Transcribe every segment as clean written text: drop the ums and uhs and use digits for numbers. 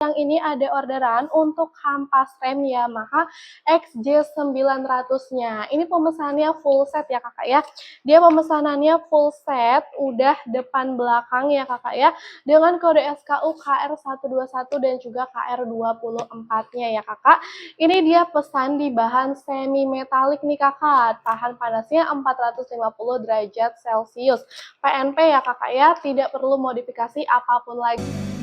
Yang ini ada orderan untuk kampas rem Yamaha XJ900-nya. Ini pemesannya full set ya kakak ya. Dia pemesanannya full set, udah depan belakang ya kakak ya. Dengan kode SKU KR121 dan juga KR24-nya ya kakak. Ini dia pesan di bahan semi metalik nih kakak. Tahan panasnya 450 derajat Celcius. PNP ya kakak ya, tidak perlu modifikasi apapun lagi.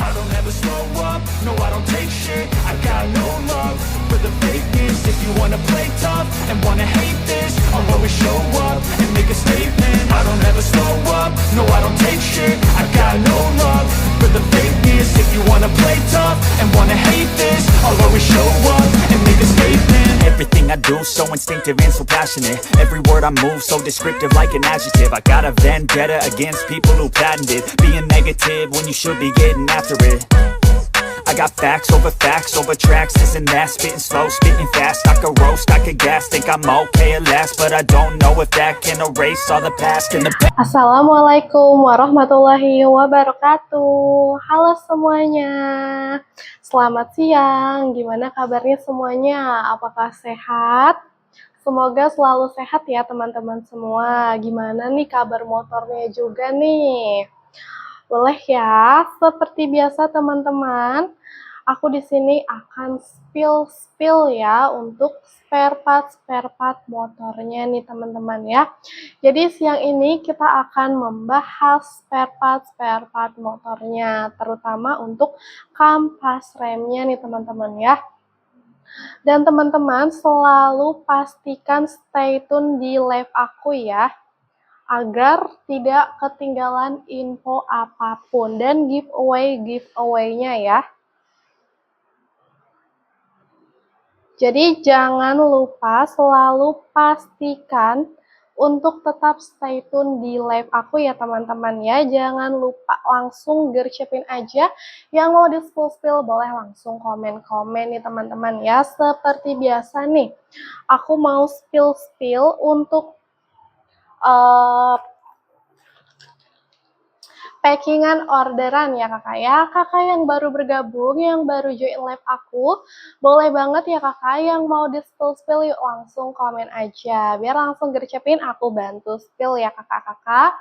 I don't ever slow up, no I don't take shit. I got no love for the fakeness. If you wanna play tough and wanna hate this, I'll always show up and make a statement. I don't ever slow up, no I don't take shit. I got no love for the fakeness. If you wanna play tough and wanna hate this, I'll always show up and make a statement. Everything I do so instinctive and so passionate. Every word I move so descriptive like an adjective. I got a vendetta against people who patented being negative when you should be getting after it. I got facts over tracks, this and that. Spitting slow, spitting fast, I could roast, I could gas. Think I'm okay at last, but I don't know if that can erase all the past and the past. Assalamualaikum warahmatullahi wabarakatuh. Halo semuanya, selamat siang. Gimana kabarnya semuanya? Apakah sehat? Semoga selalu sehat ya teman-teman semua. Gimana nih kabar motornya juga nih? Boleh ya, seperti biasa teman-teman, aku di sini akan spill ya untuk spare part motornya nih teman-teman ya. Jadi siang ini kita akan membahas spare part motornya, terutama untuk kampas remnya nih teman-teman ya. Dan teman-teman selalu pastikan stay tune di live aku ya, agar tidak ketinggalan info apapun dan giveaway-nya ya. Jadi jangan lupa selalu pastikan untuk tetap stay tune di live aku ya teman-teman ya. Jangan lupa langsung gercepin aja. Yang mau di spill boleh langsung komen-komen nih teman-teman ya. Seperti biasa nih, aku mau spill untuk packingan orderan ya kakak ya. Kakak yang baru bergabung, yang baru join live aku, boleh banget ya kakak yang mau di spill yuk langsung komen aja. Biar langsung gercepin aku bantu spill ya kakak-kakak.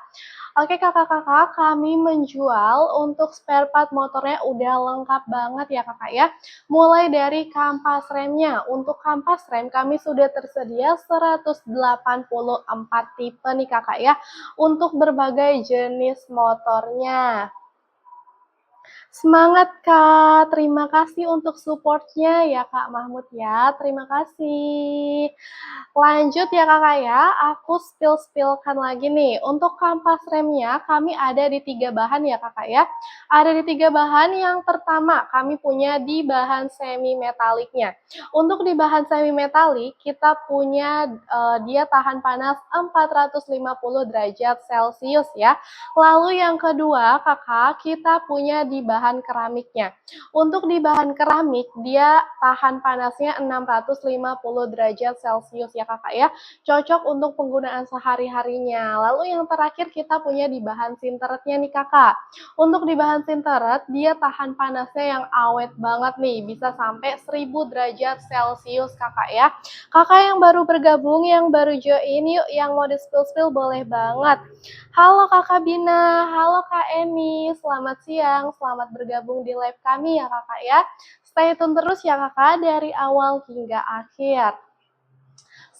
Oke kakak-kakak, kami menjual untuk spare part motornya udah lengkap banget ya kakak ya. Mulai dari kampas remnya. Untuk kampas rem kami sudah tersedia 184 tipe nih kakak ya. Untuk berbagai jenis motornya. Semangat Kak, terima kasih untuk supportnya ya Kak Mahmud ya, terima kasih. Lanjut ya kakak ya, aku spill-spillkan lagi nih. Untuk kampas remnya kami ada di 3 bahan ya kakak ya. Ada di 3 bahan, yang pertama kami punya di bahan semi metaliknya. Untuk di bahan semi metalik kita punya dia tahan panas 450 derajat Celcius ya. Lalu yang kedua kakak, kita punya di bahan keramiknya. Untuk di bahan keramik dia tahan panasnya 650 derajat Celcius ya kakak ya, cocok untuk penggunaan sehari-harinya. Lalu yang terakhir kita punya di bahan sinteretnya nih kakak. Untuk di bahan sinteret dia tahan panasnya yang awet banget nih, bisa sampai 1000 derajat Celcius kakak ya. Kakak yang baru bergabung, yang baru join, yuk yang mau di spill boleh banget. Halo kakak Bina, halo kak Eni, selamat siang, selamat bergabung di live kami ya kakak ya. Stay tune terus ya kakak dari awal hingga akhir.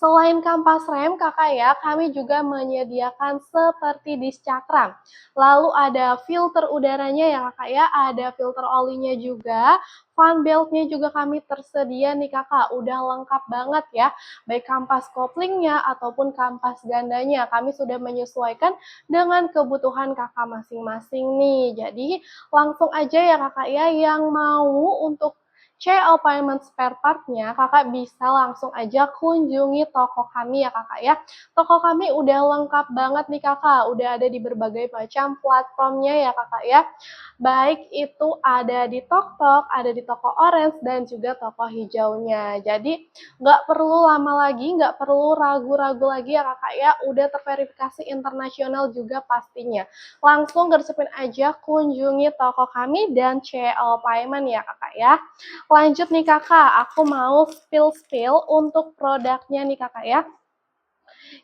Selain kampas rem kakak ya, kami juga menyediakan seperti disc cakram. Lalu ada filter udaranya ya kakak ya, ada filter olinya juga, fan beltnya juga kami tersedia nih kakak, udah lengkap banget ya. Baik kampas koplingnya ataupun kampas gandanya, kami sudah menyesuaikan dengan kebutuhan kakak masing-masing nih. Jadi langsung aja ya kakak ya, yang mau untuk CL Payment spare part-nya, kakak bisa langsung aja kunjungi toko kami ya kakak ya. Toko kami udah lengkap banget nih kakak, udah ada di berbagai macam platformnya ya kakak ya. Baik itu ada di TokTok, ada di toko orange, dan juga toko hijaunya. Jadi nggak perlu lama lagi, nggak perlu ragu-ragu lagi ya kakak ya, udah terverifikasi internasional juga pastinya. Langsung gercepin aja kunjungi toko kami dan CL Payment ya kakak ya. Lanjut nih kakak, aku mau spill untuk produknya nih kakak ya.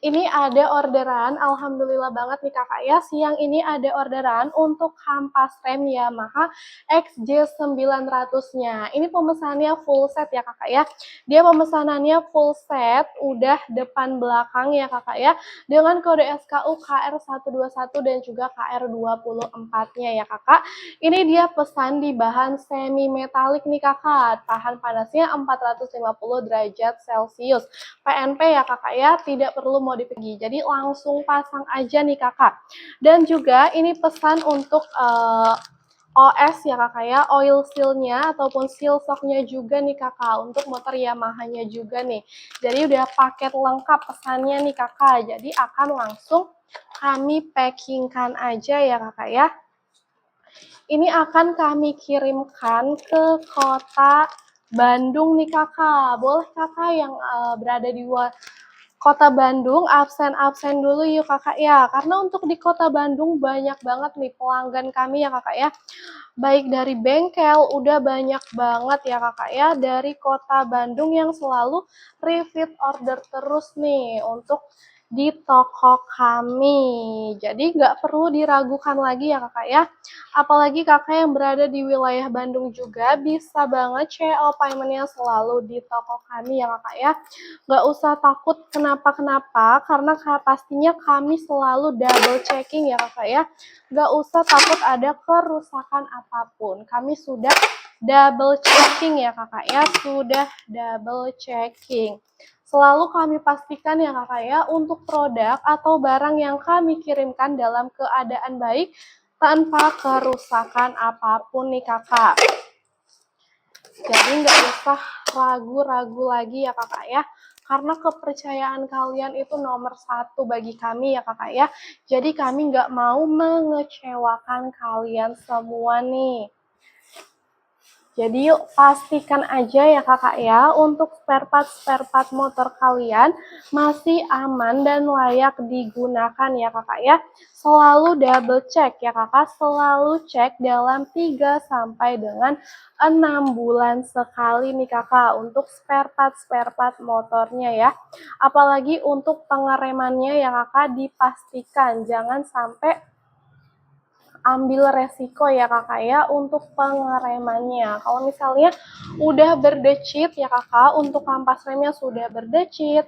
Ini ada orderan, alhamdulillah banget nih kakak ya, siang ini ada orderan untuk kampas rem Yamaha XJ900-nya. Ini pemesannya full set ya kakak ya. Dia pemesanannya full set, udah depan belakang ya kakak ya, dengan kode SKU KR121 dan juga KR24-nya ya kakak. Ini dia pesan di bahan semi metalik nih kakak, tahan panasnya 450 derajat Celcius. PNP ya kakak ya, tidak perlu modifikasi, jadi langsung pasang aja nih kakak. Dan juga ini pesan untuk OS ya kakak ya, oil seal-nya ataupun seal shock-nya juga nih kakak, untuk motor Yamaha-nya juga nih. Jadi udah paket lengkap pesannya nih kakak, jadi akan langsung kami packingkan aja ya kakak ya. Ini akan kami kirimkan ke kota Bandung nih kakak. Boleh kakak yang berada di kota Bandung absen dulu yuk kakak ya. Karena untuk di kota Bandung banyak banget nih pelanggan kami ya kakak ya. Baik dari bengkel, udah banyak banget ya kakak ya. Dari kota Bandung yang selalu repeat order terus nih untuk di toko kami. Jadi nggak perlu diragukan lagi ya kakak ya. Apalagi kakak yang berada di wilayah Bandung juga bisa banget CL payment-nya selalu di toko kami ya kakak ya. Nggak usah takut kenapa-kenapa, karena pastinya kami selalu double checking ya kakak ya. Nggak usah takut ada kerusakan apapun. Kami sudah double checking ya kakak ya, sudah double checking. Selalu kami pastikan ya kakak ya, untuk produk atau barang yang kami kirimkan dalam keadaan baik tanpa kerusakan apapun nih kakak. Jadi nggak usah ragu-ragu lagi ya kakak ya, karena kepercayaan kalian itu nomor satu bagi kami ya kakak ya. Jadi kami nggak mau mengecewakan kalian semua nih. Jadi yuk pastikan aja ya kakak ya, untuk spare part motor kalian masih aman dan layak digunakan ya kakak ya. Selalu double check ya kakak, selalu cek dalam 3 sampai dengan 6 bulan sekali nih kakak untuk spare part motornya ya. Apalagi untuk pengeremannya ya kakak, dipastikan jangan sampai ambil resiko ya kakak ya untuk pengeremannya. Kalau misalnya udah berdecit ya kakak, untuk kampas remnya sudah berdecit,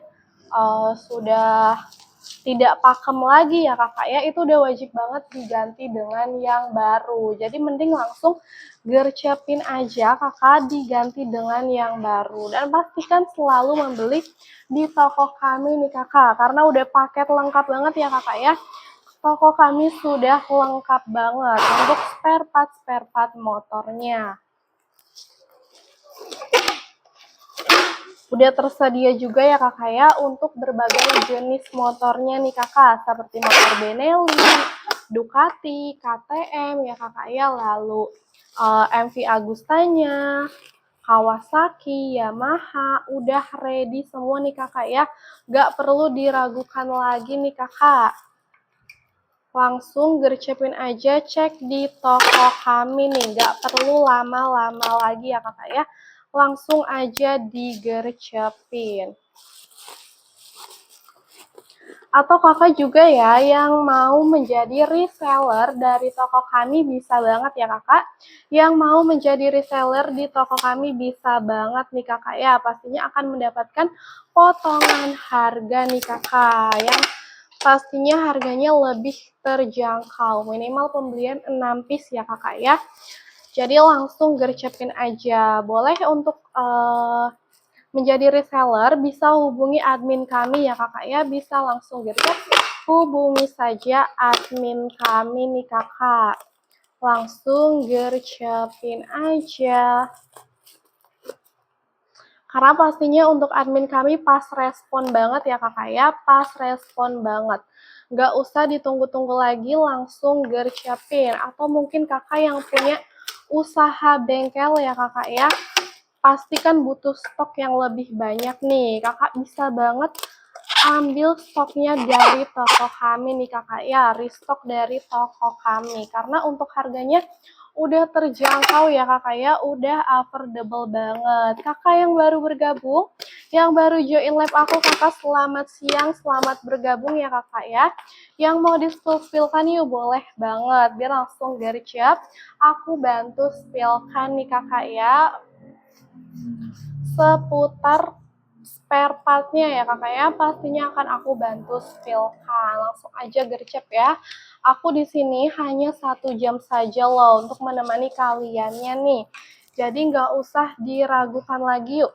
sudah tidak pakem lagi ya kakak ya, itu udah wajib banget diganti dengan yang baru. Jadi mending langsung gercepin aja kakak, diganti dengan yang baru. Dan pastikan selalu membeli di toko kami nih kakak, karena udah paket lengkap banget ya kakak ya. Toko kami sudah lengkap banget untuk spare part motornya. Udah tersedia juga ya kakak ya untuk berbagai jenis motornya nih kakak, seperti motor Benelli, Ducati, KTM ya kakak ya, lalu MV Agustanya, Kawasaki, Yamaha, udah ready semua nih kakak ya. Gak perlu diragukan lagi nih kakak. Langsung gercepin aja, cek di toko kami nih, nggak perlu lama-lama lagi ya kakak ya, langsung aja digercepin. Atau kakak juga ya yang mau menjadi reseller dari toko kami bisa banget ya kakak. Yang mau menjadi reseller di toko kami bisa banget nih kakak ya. Pastinya akan mendapatkan potongan harga nih kakak. Yang pastinya harganya lebih terjangkau. Minimal pembelian 6 piece ya kakak ya. Jadi langsung gercepin aja. Boleh untuk menjadi reseller bisa hubungi admin kami ya kakak ya, bisa langsung gercep hubungi saja admin kami nih kakak, langsung gercepin aja karena pastinya untuk admin kami pas respon banget ya kakak ya, pas respon banget. Nggak usah ditunggu-tunggu lagi, langsung gercepin. Atau mungkin kakak yang punya usaha bengkel ya kakak ya, pasti kan butuh stok yang lebih banyak nih. Kakak bisa banget ambil stoknya dari toko kami nih kakak ya, restock dari toko kami. Karena untuk harganya udah terjangkau ya kakak ya, udah affordable banget. Kakak yang baru bergabung, yang baru join live aku, kakak selamat siang, selamat bergabung ya kakak ya. Yang mau di-spill-spillkan yuk boleh banget, biar langsung gercep. Aku bantu spillkan nih kakak ya, seputar spare partnya ya kakak ya, pastinya akan aku bantu spillkan. Langsung aja gercep ya. Aku di sini hanya 1 jam saja loh untuk menemani kaliannya nih. Jadi nggak usah diragukan lagi yuk.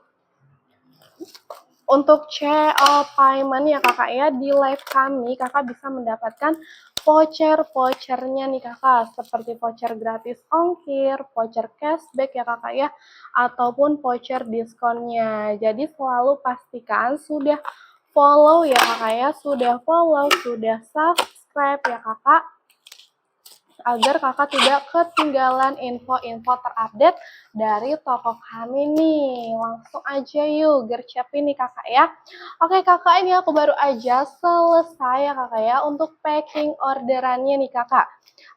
Untuk CO payment ya kakak ya, di live kami kakak bisa mendapatkan voucher-vouchernya nih kakak, seperti voucher gratis ongkir, voucher cashback ya kakak ya, ataupun voucher diskonnya. Jadi selalu pastikan sudah follow ya kakak ya, sudah follow, sudah subscribe ya kakak, agar kakak tidak ketinggalan info-info terupdate dari toko kami nih. Langsung aja yuk gercepin nih kakak ya. Oke kakak, ini aku baru aja selesai ya kakak ya untuk packing orderannya nih kakak.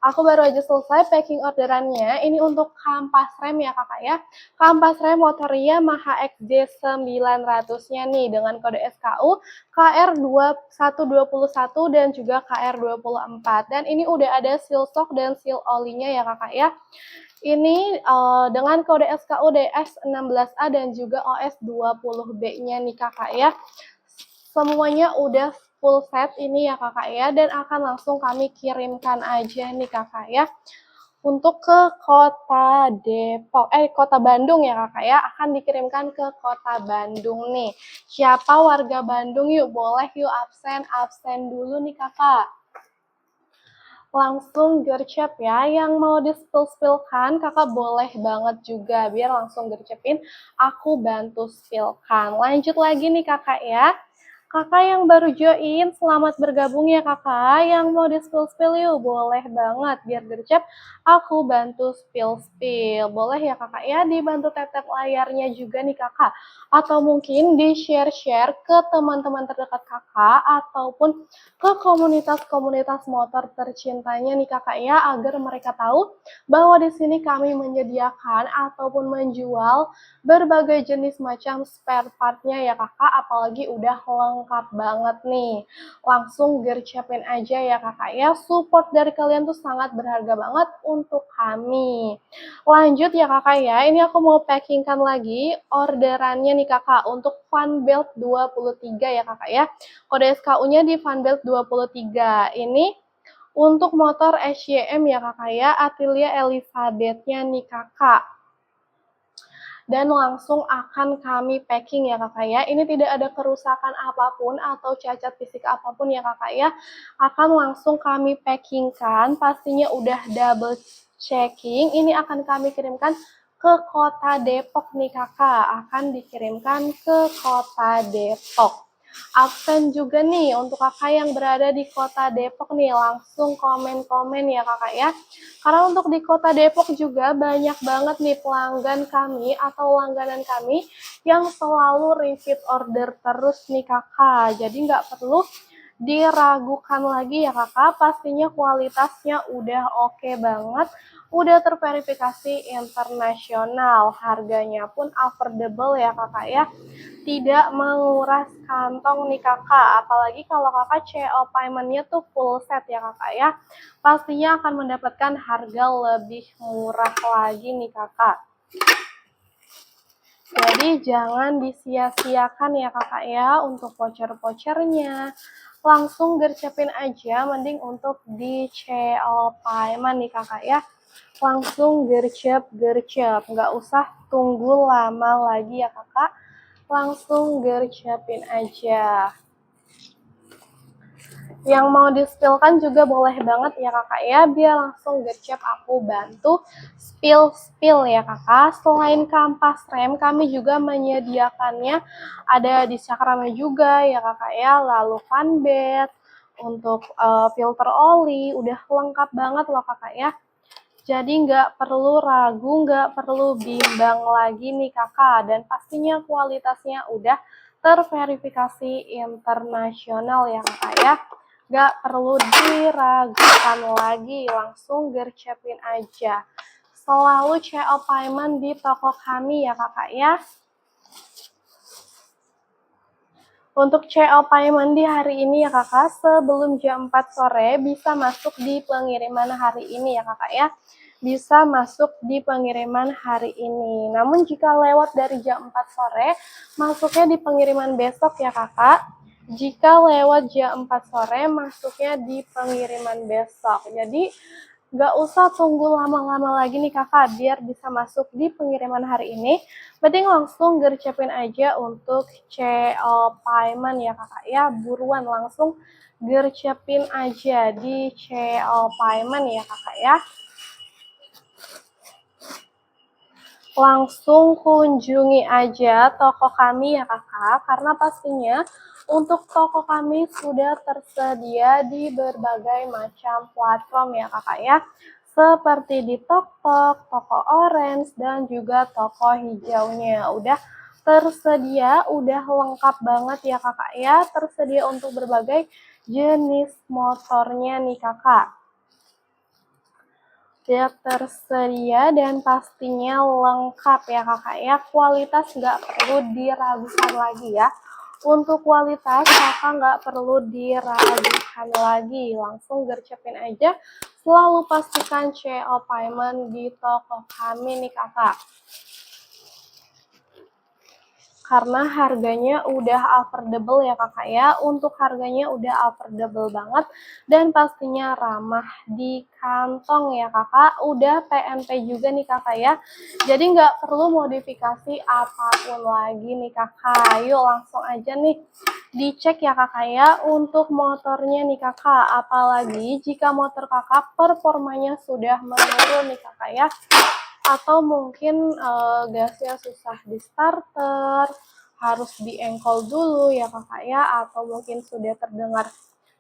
Aku baru aja selesai packing orderannya. Ini untuk kampas rem ya kakak ya. Kampas rem motor Yamaha XJ900-nya nih dengan kode SKU KR2121 dan juga KR24. Dan ini udah ada seal shock dan seal olinya ya kakak ya. Ini dengan kode SKU DS16A dan juga OS20B-nya nih kakak ya. Semuanya udah full set ini ya kakak ya, dan akan langsung kami kirimkan aja nih kakak ya untuk ke kota Depok, kota Bandung ya kakak ya, akan dikirimkan ke kota Bandung nih. Siapa warga Bandung yuk, boleh yuk absen dulu nih kakak. Langsung gercep ya, yang mau di-spill-spillkan kakak boleh banget juga, biar langsung gercepin, aku bantu spillkan. Lanjut lagi nih kakak ya. Kakak yang baru join, selamat bergabung ya kakak. Yang mau di-spill-spill yuk, boleh banget. Biar gercep, aku bantu spill-spill. Boleh ya kakak ya, dibantu tap-tap layarnya juga nih kakak. Atau mungkin di-share-share ke teman-teman terdekat kakak, ataupun ke komunitas-komunitas motor tercintanya nih kakak ya, agar mereka tahu bahwa di sini kami menyediakan ataupun menjual berbagai jenis macam spare partnya ya kakak, apalagi udah lengkap banget nih. Langsung gercepin aja ya kakak ya, support dari kalian tuh sangat berharga banget untuk kami. Lanjut ya kakak ya, ini aku mau packingkan lagi orderannya nih kakak untuk Funbelt 23 ya kakak ya. Kode SKU-nya di Funbelt 23. Ini untuk motor SYM ya kakak ya, Atilia Elizabeth-nya nih kakak. Dan langsung akan kami packing ya kakak ya. Ini tidak ada kerusakan apapun atau cacat fisik apapun ya kakak ya. Akan langsung kami packingkan, pastinya udah double checking. Ini akan kami kirimkan ke kota Depok nih kakak. Akan dikirimkan ke kota Depok. Absen juga nih untuk kakak yang berada di kota Depok nih, langsung komen-komen ya kakak ya. Karena untuk di kota Depok juga banyak banget nih pelanggan kami atau langganan kami yang selalu repeat order terus nih kakak. Jadi nggak perlu diragukan lagi ya kakak, pastinya kualitasnya udah oke banget, udah terverifikasi internasional, harganya pun affordable ya kakak ya, tidak menguras kantong nih kakak, apalagi kalau kakak CO paymentnya tuh full set ya kakak ya, pastinya akan mendapatkan harga lebih murah lagi nih kakak. Jadi jangan disia-siakan ya kakak ya untuk voucher-vouchernya. Langsung gercepin aja, mending untuk di CO payment nih kakak ya. Langsung gercep, nggak usah tunggu lama lagi ya kakak. Langsung gercepin aja. Yang mau di-spill-kan juga boleh banget ya kakak ya, biar langsung gercep aku bantu spill ya kakak. Selain kampas rem, kami juga menyediakannya ada di cakramnya juga ya kakak ya, lalu fan bed, untuk filter oli, udah lengkap banget loh kakak ya. Jadi nggak perlu ragu, nggak perlu bimbang lagi nih kakak, dan pastinya kualitasnya udah terverifikasi internasional ya kakak ya. Nggak perlu diragukan lagi, langsung gercepin aja. Selalu CO payment di toko kami ya kakak ya. Untuk CO payment di hari ini ya kakak, sebelum jam 4 sore bisa masuk di pengiriman hari ini ya kakak ya. Bisa masuk di pengiriman hari ini. Namun jika lewat dari jam 4 sore, masuknya di pengiriman besok ya kakak. Jika lewat jam 4 sore, masuknya di pengiriman besok. Jadi nggak usah tunggu lama-lama lagi nih kakak, biar bisa masuk di pengiriman hari ini. Mending langsung gercepin aja untuk CO payment ya kakak ya, buruan langsung gercepin aja di CO payment ya kakak ya. Langsung kunjungi aja toko kami ya kakak, karena pastinya untuk toko kami sudah tersedia di berbagai macam platform ya kakak ya, seperti di TokTok, Toko Orange, dan juga toko hijaunya. Udah tersedia, udah lengkap banget ya kakak ya, tersedia untuk berbagai jenis motornya nih kakak. Dia tersedia dan pastinya lengkap ya kakak ya, kualitas nggak perlu diragukan lagi ya. Untuk kualitas kakak nggak perlu diragukan lagi, langsung gercepin aja, selalu pastikan CO payment di toko kami nih kakak. Karena harganya udah affordable ya kakak ya, untuk harganya udah affordable banget dan pastinya ramah di kantong ya kakak, udah PNP juga nih kakak ya, jadi nggak perlu modifikasi apapun lagi nih kakak. Yuk langsung aja nih dicek ya kakak ya untuk motornya nih kakak, apalagi jika motor kakak performanya sudah menurun nih kakak ya, atau mungkin gasnya susah di starter, harus di-engkol dulu ya kakak ya, atau mungkin sudah terdengar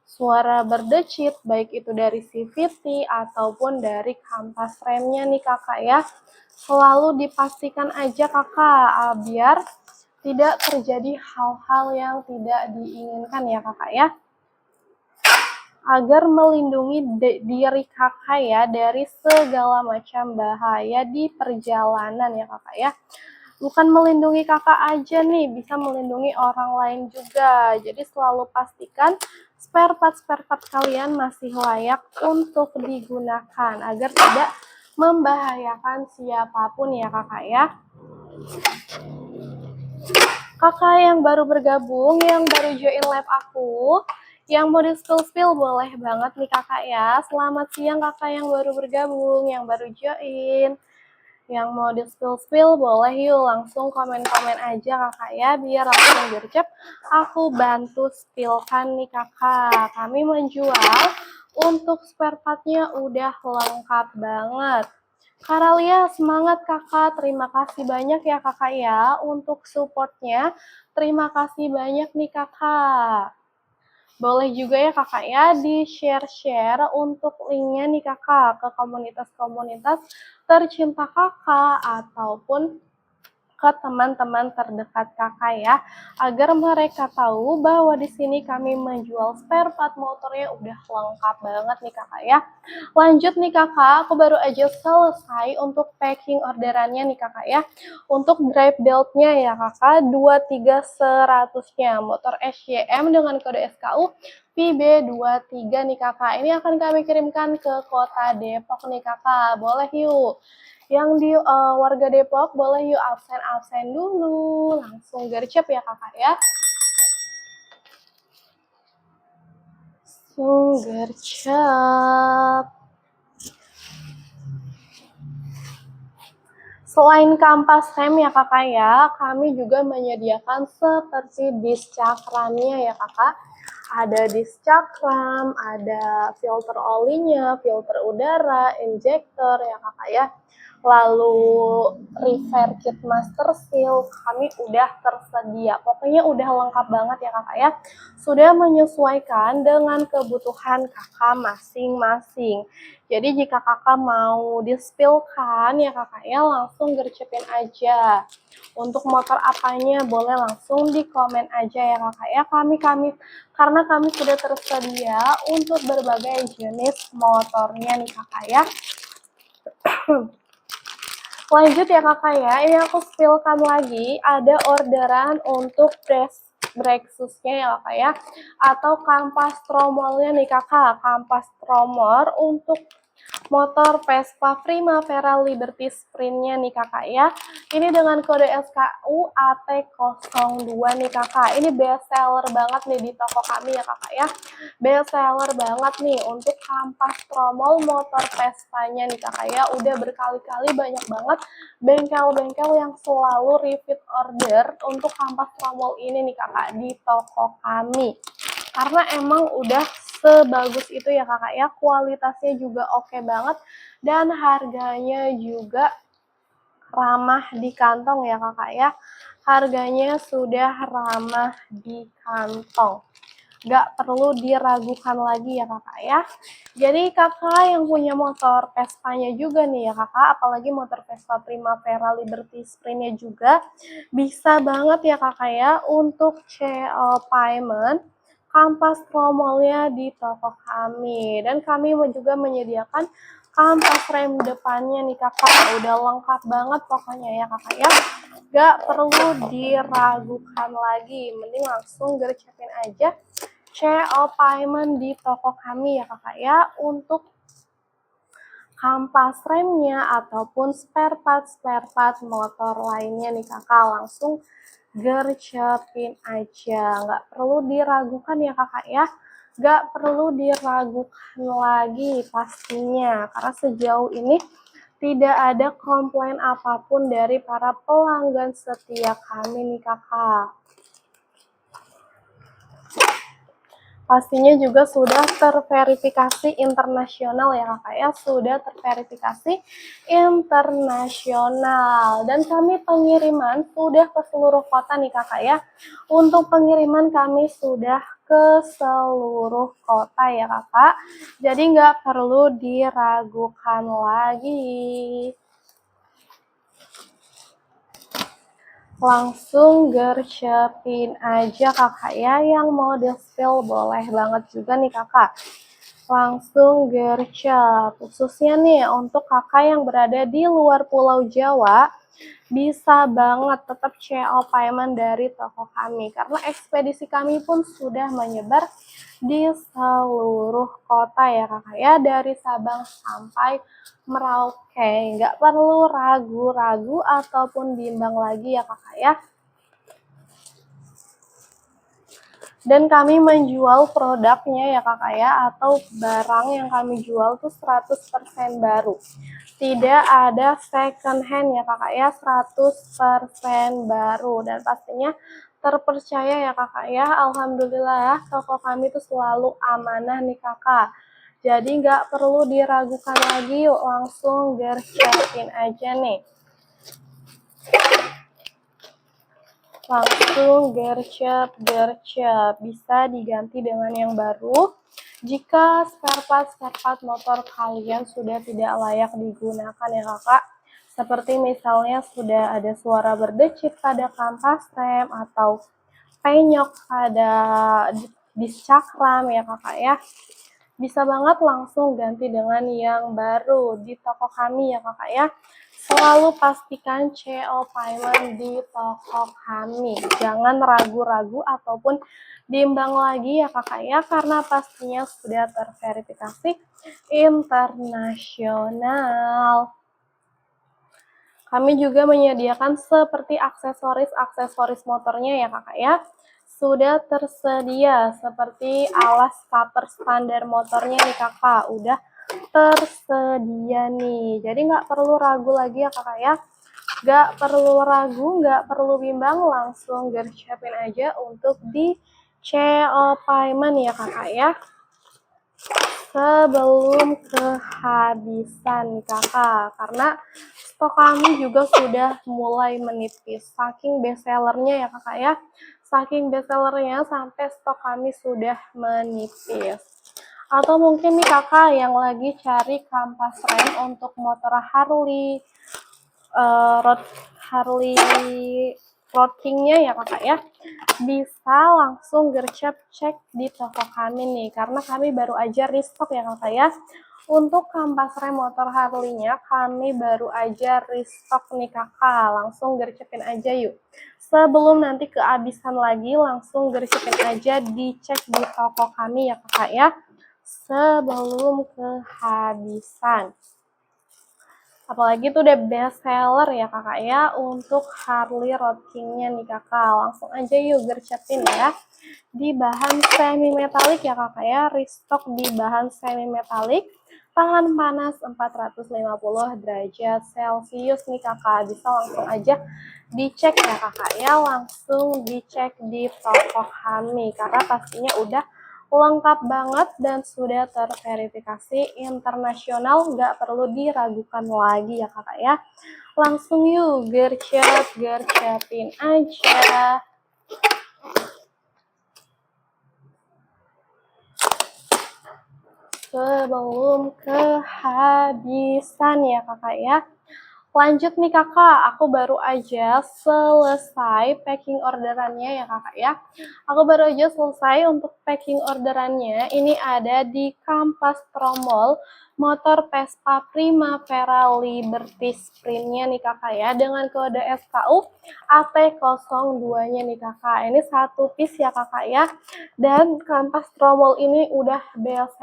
suara berdecit, baik itu dari CVT ataupun dari kampas remnya nih kakak ya. Selalu dipastikan aja kakak, biar tidak terjadi hal-hal yang tidak diinginkan ya kakak ya, agar melindungi diri kakak ya dari segala macam bahaya di perjalanan ya kakak ya. Bukan melindungi kakak aja nih, bisa melindungi orang lain juga. Jadi selalu pastikan spare part kalian masih layak untuk digunakan agar tidak membahayakan siapapun ya kakak ya. Kakak yang baru bergabung, yang baru join live aku, yang mau di spill boleh banget nih kakak ya. Selamat siang kakak yang baru bergabung, yang baru join. Yang mau di spill boleh yuk langsung komen-komen aja kakak ya, biar langsung gercep aku bantu spillkan nih kakak. Kami menjual untuk spare partnya udah lengkap banget. Karalia semangat kakak, terima kasih banyak ya kakak ya untuk supportnya. Terima kasih banyak nih kakak. Boleh juga ya kakak ya di-share untuk linknya nih kakak ke komunitas-komunitas tercinta kakak, ataupun ke teman-teman terdekat kakak ya, agar mereka tahu bahwa di sini kami menjual spare part motornya udah lengkap banget nih kakak ya. Lanjut nih kakak, aku baru aja selesai untuk packing orderannya nih kakak ya. Untuk drive beltnya ya kakak, 23100-nya, motor SYM dengan kode SKU PB23 nih kakak. Ini akan kami kirimkan ke kota Depok nih kakak, boleh yuk. Yang di warga Depok boleh yuk absen-absen dulu, langsung gercep ya kakak ya. Langsung gercep. Selain kampas rem ya kakak ya, kami juga menyediakan seperti disc cakramnya ya kakak. Ada disc cakram, ada filter olinya, filter udara, injektor ya kakak ya. Lalu repair kit master seal kami udah tersedia. Pokoknya udah lengkap banget ya kakak ya. Sudah menyesuaikan dengan kebutuhan kakak masing-masing. Jadi jika kakak mau di-spillkan ya kakak ya, langsung gercepin aja. Untuk motor apanya boleh langsung di komen aja ya kakak ya. Karena kami sudah tersedia untuk berbagai jenis motornya nih kakak ya. Lanjut ya kakak ya, ini aku spillkan lagi, ada orderan untuk brake shoes-nya ya kakak ya, atau kampas tromolnya nih kakak, kampas tromol untuk motor Vespa Primavera Liberty Sprint-nya nih kakak ya. Ini dengan kode SKU AT02 nih kakak. Ini best seller banget nih di toko kami ya kakak ya. Best seller banget nih untuk kampas tromol motor Vespa-nya nih kakak ya. Udah berkali-kali banyak banget bengkel-bengkel yang selalu repeat order untuk kampas tromol ini nih kakak di toko kami. Karena emang udah sebagus itu ya kakak ya, kualitasnya juga oke banget dan harganya juga ramah di kantong ya kakak ya. Harganya sudah ramah di kantong, gak perlu diragukan lagi ya kakak ya. Jadi kakak yang punya motor Vespa-nya juga nih ya kakak, apalagi motor Vespa Primavera Liberty Sprint-nya juga, bisa banget ya kakak ya untuk CO payment kampas tromolnya di toko kami. Dan kami juga menyediakan kampas rem depannya nih kakak, udah lengkap banget pokoknya ya kakak ya. Gak perlu diragukan lagi, mending langsung gercepin aja CO payment di toko kami ya kakak ya, untuk kampas remnya ataupun spare part motor lainnya nih kakak, langsung gercepin aja, nggak perlu diragukan ya kakak ya, nggak perlu diragukan lagi pastinya, karena sejauh ini tidak ada komplain apapun dari para pelanggan setia kami nih kakak. Pastinya juga sudah terverifikasi internasional ya kakak ya, sudah terverifikasi internasional. Dan kami pengiriman sudah ke seluruh kota nih kakak ya. Untuk pengiriman kami sudah ke seluruh kota ya kakak. Jadi nggak perlu diragukan lagi. Langsung gercepin aja kakak ya, yang mau di spill boleh banget juga nih kakak, langsung gercep. Khususnya nih untuk kakak yang berada di luar Pulau Jawa, bisa banget tetap CO payment dari toko kami, karena ekspedisi kami pun sudah menyebar di seluruh kota ya kakak ya, dari Sabang sampai Merauke. Nggak perlu ragu-ragu ataupun bimbang lagi ya kakak ya. Dan kami menjual produknya ya kakak ya, atau barang yang kami jual tuh 100% baru. Tidak ada second hand ya kakak ya, 100% baru. Dan pastinya terpercaya ya kakak ya. Alhamdulillah ya, toko kami tuh selalu amanah nih kakak. Jadi nggak perlu diragukan lagi, yuk langsung gercepin aja nih. Langsung gercep, bisa diganti dengan yang baru jika spare part motor kalian sudah tidak layak digunakan ya kakak. Seperti misalnya sudah ada suara berdecit pada kampas rem atau penyok pada dis cakram ya kakak ya, bisa banget langsung ganti dengan yang baru di toko kami ya kakak ya. Selalu pastikan CO payment di toko kami. Jangan ragu-ragu ataupun bimbang lagi ya kakak ya, karena pastinya sudah terverifikasi internasional. Kami juga menyediakan seperti aksesoris motornya ya kakak ya. Sudah tersedia seperti alas cover standar motornya nih kakak. Udah tersedia nih. Jadi nggak perlu ragu lagi ya kakak ya. Nggak perlu ragu, nggak perlu bimbang, langsung gercepin aja untuk di CO payment ya kakak ya. Sebelum kehabisan nih kakak, karena stok kami juga sudah mulai menipis, saking bestsellernya ya kakak ya, saking bestsellernya sampai stok kami sudah menipis. Atau mungkin nih kakak yang lagi cari kampas rem untuk motor Harley, road kingnya ya kakak ya, bisa langsung gercep cek di toko kami nih, karena kami baru aja restock ya kakak ya. Untuk kampas rem motor Harley-nya kami baru aja restock nih kakak, langsung gercepin aja yuk. Sebelum nanti kehabisan lagi, langsung gercepin aja, dicek di toko kami ya kakak ya, sebelum kehabisan. Apalagi itu udah best seller ya kakak ya untuk Harley Road King-nya nih kakak. Langsung aja yuk gercepin ya. Di bahan semi metalik ya kakak ya, restock di bahan semi metalik. Tahan panas 450 derajat Celcius nih kakak. Bisa langsung aja dicek ya kakak ya, langsung dicek di toko kami. Karena pastinya udah lengkap banget dan sudah terverifikasi internasional, nggak perlu diragukan lagi ya kakak ya. Langsung yuk gercepin aja. Sebelum kehabisan ya kakak ya. Lanjut nih kakak, aku baru aja selesai packing orderannya ya kakak ya. Aku baru aja selesai untuk packing orderannya. Ini ada di Kampas Tromol motor Vespa Primavera Liberty Sprint-nya nih kakak ya, dengan kode SKU AT02-nya nih kakak. Ini satu piece ya kakak ya. Dan Kampas Tromol ini udah best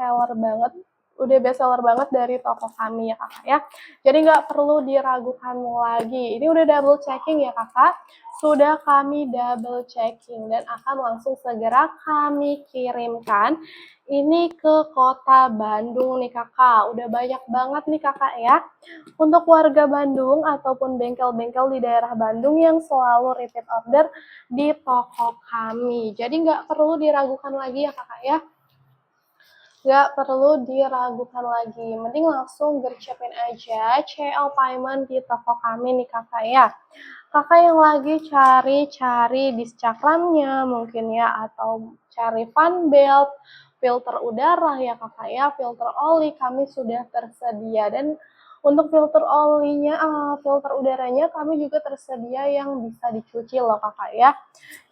seller banget dari toko kami ya kakak ya. Jadi nggak perlu diragukan lagi. Ini udah double checking ya kakak. Sudah kami double checking dan akan langsung segera kami kirimkan ini ke kota Bandung nih kakak. Udah banyak banget nih kakak ya. Untuk warga Bandung ataupun bengkel-bengkel di daerah Bandung yang selalu repeat order di toko kami. Jadi nggak perlu diragukan lagi ya kakak ya. Nggak perlu diragukan lagi, mending langsung gercepin aja CO payment di toko kami nih kakak ya. Kakak yang lagi cari disk cakramnya mungkin ya, atau cari fan belt, filter udara ya kakak ya, filter oli kami sudah tersedia. Dan untuk filter udaranya kami juga tersedia yang bisa dicuci loh kakak ya.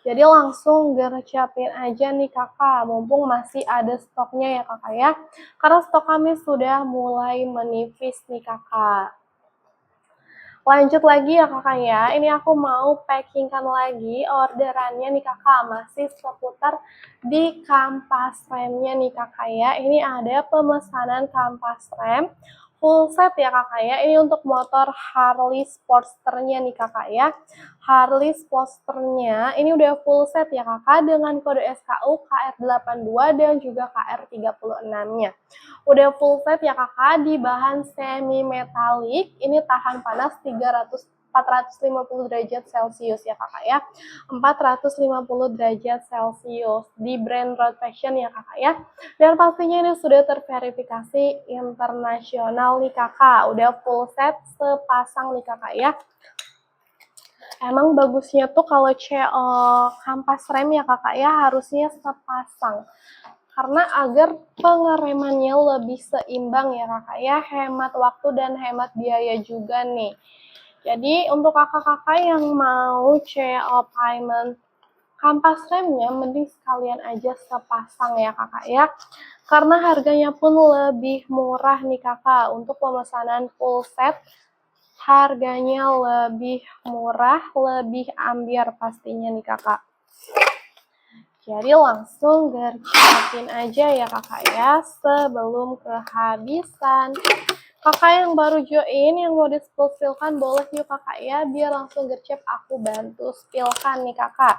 Jadi langsung gercepin aja nih kakak, mumpung masih ada stoknya ya kakak ya. Karena stok kami sudah mulai menipis nih kakak. Lanjut lagi ya kakak ya, ini aku mau packingkan lagi orderannya nih kakak, masih seputar di kampas remnya nih kakak ya. Ini ada pemesanan kampas rem full set ya kakak ya, ini untuk motor Harley Sportster-nya nih kakak ya. Harley Sportster-nya ini udah full set ya kakak, dengan kode SKU KR82 dan juga KR36-nya. Udah full set ya kakak, di bahan semi metalik, ini tahan panas 450 derajat Celcius ya kakak ya, 450 derajat Celcius, di brand Road Fashion ya kakak ya. Dan pastinya ini sudah terverifikasi internasional nih kakak, udah full set sepasang nih kakak ya. Emang bagusnya tuh kalau kampas rem ya kakak ya, harusnya sepasang. karena agar pengeremannya lebih seimbang ya kakak ya, hemat waktu dan hemat biaya juga nih. Jadi untuk kakak-kakak yang mau CO payment kampas remnya, mending sekalian aja sepasang ya kakak ya, karena harganya pun lebih murah nih kakak. Untuk pemesanan full set harganya lebih murah, lebih ambiar pastinya nih kakak. Jadi langsung gercepin aja ya kakak ya, sebelum kehabisan. Kakak yang baru join, yang mau di-spill-spillkan, boleh yuk kakak ya, biar langsung gercep aku bantu spillkan nih kakak.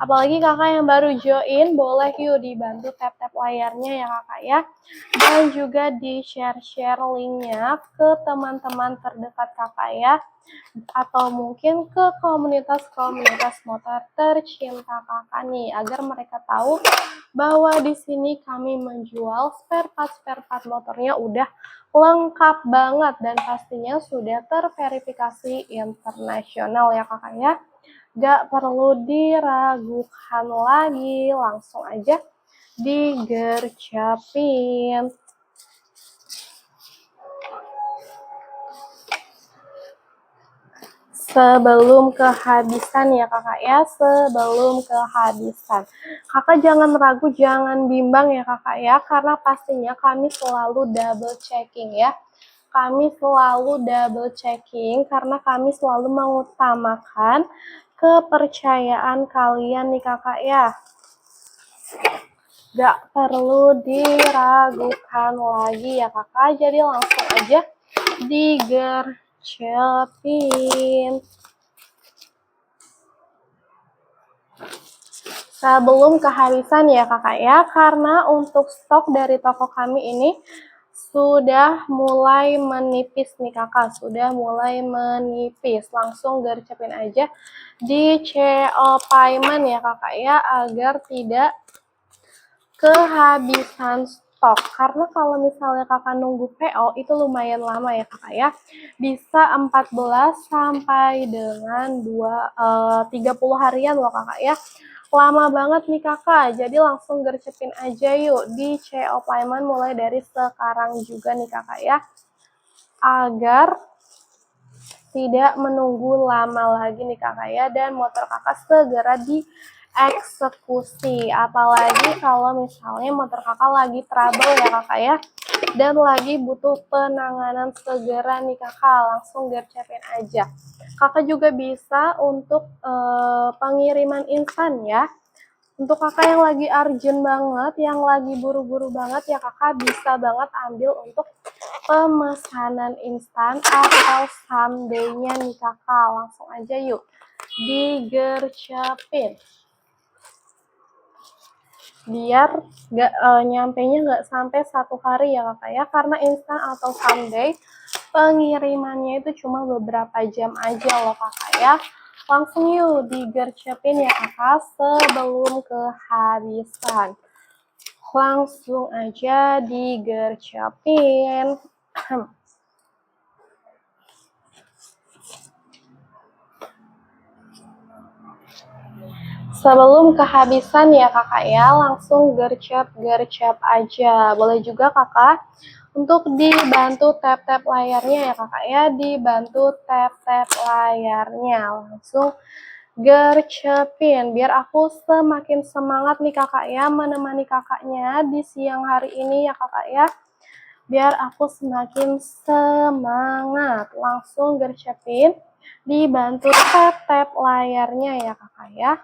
Apalagi kakak yang baru join, boleh yuk dibantu tap-tap layarnya ya kakak ya. Dan juga di-share-share linknya ke teman-teman terdekat kakak ya. Atau mungkin ke komunitas-komunitas motor tercinta kakak nih, agar mereka tahu bahwa di sini kami menjual spare part motornya udah lengkap banget dan pastinya sudah terverifikasi internasional ya kakak ya. Gak perlu diragukan lagi, langsung aja digercapin. Sebelum kehabisan ya kakak ya, sebelum kehabisan. Kakak jangan ragu, jangan bimbang ya kakak ya, karena pastinya kami selalu double checking ya. Kami selalu double checking karena kami selalu mengutamakan kepercayaan kalian nih kakak ya. Gak perlu diragukan lagi ya kakak, jadi langsung aja digercepin. Sebelum kehabisan ya kakak ya, karena untuk stok dari toko kami ini sudah mulai menipis nih kakak, sudah mulai menipis. Langsung gercepin aja di CO payment ya kakak ya, agar tidak kehabisan stok. Karena kalau misalnya kakak nunggu PO itu lumayan lama ya kakak ya, bisa 14 sampai dengan 30 harian loh kakak ya. Lama banget nih kakak, jadi langsung gercepin aja yuk di CO payment mulai dari sekarang juga nih kakak ya, agar tidak menunggu lama lagi nih kakak ya, dan motor kakak segera dieksekusi. Apalagi kalau misalnya motor kakak lagi trouble ya kakak ya, dan lagi butuh penanganan segera nih kakak, langsung gercepin aja. Kakak juga bisa untuk pengiriman instan ya. Untuk kakak yang lagi urgent banget, yang lagi buru-buru banget ya kakak, bisa banget ambil untuk pemesanan instan atau someday-nya nih kakak. Langsung aja yuk digercepin. Biar nyampenya nggak sampai 1 hari ya kakak ya, karena instan atau someday pengirimannya itu cuma beberapa jam aja loh kakak ya. Langsung yuk digercepin ya kakak sebelum kehabisan. Langsung aja digercepin. Sebelum kehabisan ya kakak ya, langsung gercep aja. Boleh juga kakak untuk dibantu tap-tap layarnya ya kakak ya, dibantu tap-tap layarnya. Langsung gercepin, biar aku semakin semangat nih kakak ya, menemani kakaknya di siang hari ini ya kakak ya. Biar aku semakin semangat, langsung gercepin, dibantu tap-tap layarnya ya kakak ya.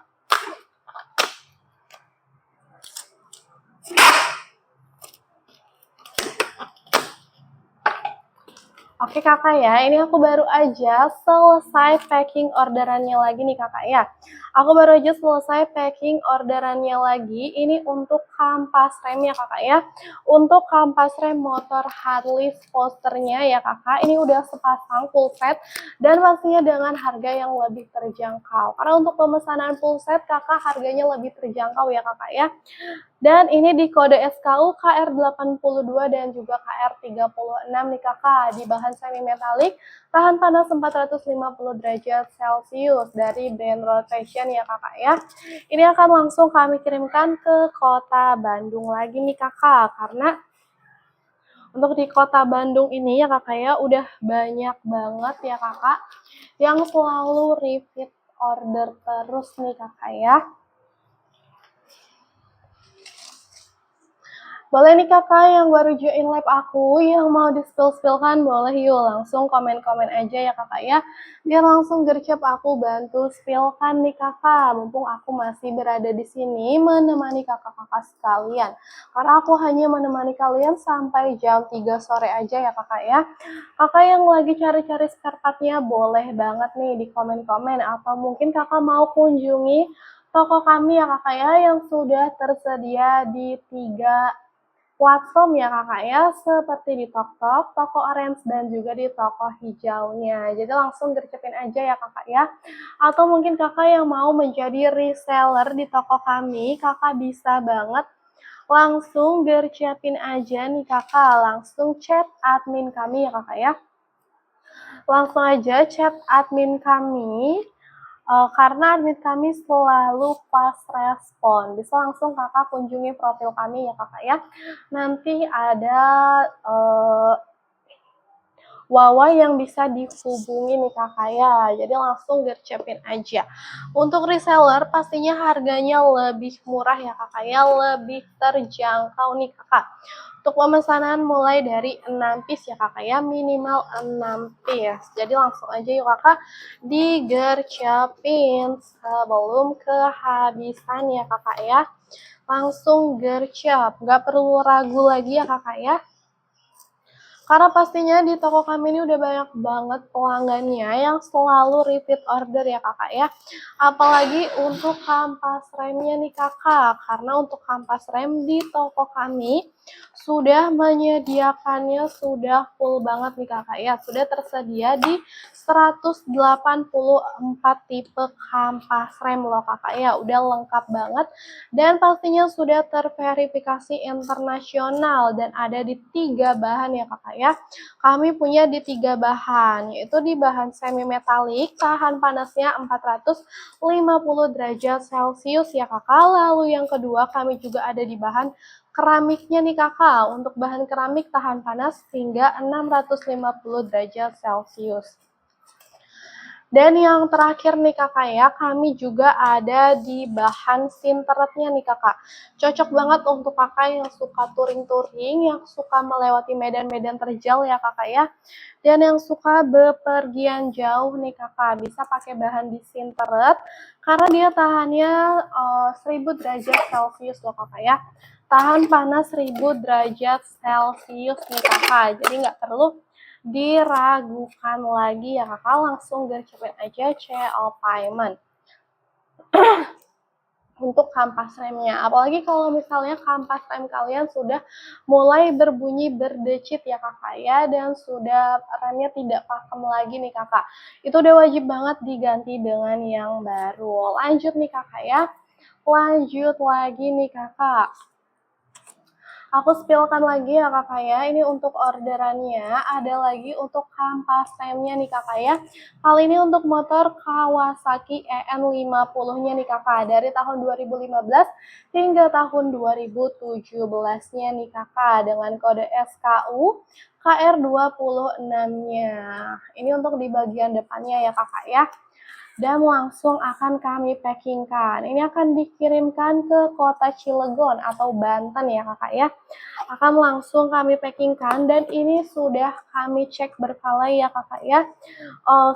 Oke kakak ya, ini aku baru aja selesai packing orderannya lagi nih kakak ya. Aku baru aja selesai packing orderannya lagi, ini untuk kampas rem ya kakak ya. Untuk kampas rem motor Harley posternya ya kakak, ini udah sepasang full set dan pastinya dengan harga yang lebih terjangkau. Karena untuk pemesanan full set kakak harganya lebih terjangkau ya kakak ya. Dan ini di kode SKU KR82 dan juga KR36 nih kakak, di bahan semi metalik, tahan panas 450 derajat Celcius dari brand Road Fashion ya kakak ya. Ini akan langsung kami kirimkan ke kota Bandung lagi nih kakak, karena untuk di kota Bandung ini ya kakak ya, udah banyak banget ya kakak yang selalu repeat order terus nih kakak ya. Boleh nih kakak yang baru join live aku, yang mau di-spill-spillkan boleh yuk langsung komen-komen aja ya kakak ya. Biar langsung gercep aku bantu spillkan nih kakak, mumpung aku masih berada di sini menemani kakak-kakak sekalian. Karena aku hanya menemani kalian sampai jam 3 sore aja ya kakak ya. Kakak yang lagi cari-cari spare partnya boleh banget nih di komen-komen, atau mungkin kakak mau kunjungi toko kami ya kakak ya, yang sudah tersedia di 3 platform ya kakak ya, seperti di TokTok, toko orange, dan juga di toko hijaunya. Jadi langsung gercepin aja ya kakak ya. Atau mungkin kakak yang mau menjadi reseller di toko kami, kakak bisa banget langsung gercepin aja nih kakak. Langsung chat admin kami ya kakak ya. Langsung aja chat admin kami. Karena admin kami selalu fast respon. Bisa langsung kakak kunjungi profil kami ya kakak ya. Nanti ada Wawa yang bisa dihubungi nih kakak ya, jadi langsung gercepin aja. Untuk reseller pastinya harganya lebih murah ya kakak ya, lebih terjangkau nih kakak. Untuk pemesanan mulai dari 6 piece ya kakak ya, minimal 6 piece. Jadi langsung aja yuk kakak digercepin sebelum kehabisan ya kakak ya. Langsung gercep, nggak perlu ragu lagi ya kakak ya. Karena pastinya di toko kami ini udah banyak banget pelanggannya yang selalu repeat order ya kakak ya. Apalagi untuk kampas remnya nih kakak. Karena untuk kampas rem di toko kami sudah menyediakannya sudah full banget nih kakak ya. Sudah tersedia di 184 tipe kampas rem loh kakak ya. Udah lengkap banget. Dan pastinya sudah terverifikasi internasional dan ada di 3 bahan ya kakak ya. Kami punya di 3 bahan, yaitu di bahan semi metalik, tahan panasnya 450 derajat Celcius ya kakak. Lalu yang kedua kami juga ada di bahan keramiknya nih kakak. Untuk bahan keramik tahan panas hingga 650 derajat Celcius. Dan yang terakhir nih kakak ya, kami juga ada di bahan sinteretnya nih kakak. Cocok banget untuk kakak yang suka touring-touring, yang suka melewati medan-medan terjal ya kakak ya. Dan yang suka bepergian jauh nih kakak, bisa pakai bahan di sinteret, karena dia tahannya 1000 derajat Celcius loh kakak ya. Tahan panas 1000 derajat Celcius nih kakak, jadi nggak perlu diragukan lagi ya kakak, langsung gercepin aja CL Payment untuk kampas remnya. Apalagi kalau misalnya kampas rem kalian sudah mulai berbunyi berdecit ya kakak ya, dan sudah remnya tidak pakem lagi nih kakak, itu udah wajib banget diganti dengan yang baru. Lanjut nih kakak ya, lanjut lagi nih kakak. Aku spillkan lagi ya kakak ya, ini untuk orderannya, ada lagi untuk kampas remnya nih kakak ya. Kali ini untuk motor Kawasaki EN50-nya nih kakak, dari tahun 2015 hingga tahun 2017-nya nih kakak, dengan kode SKU KR26-nya. Ini untuk di bagian depannya ya kakak ya. Dan langsung akan kami packingkan. Ini akan dikirimkan ke kota Cilegon atau Banten ya kakak ya. Akan langsung kami packingkan, dan ini sudah kami cek berkala ya kakak ya.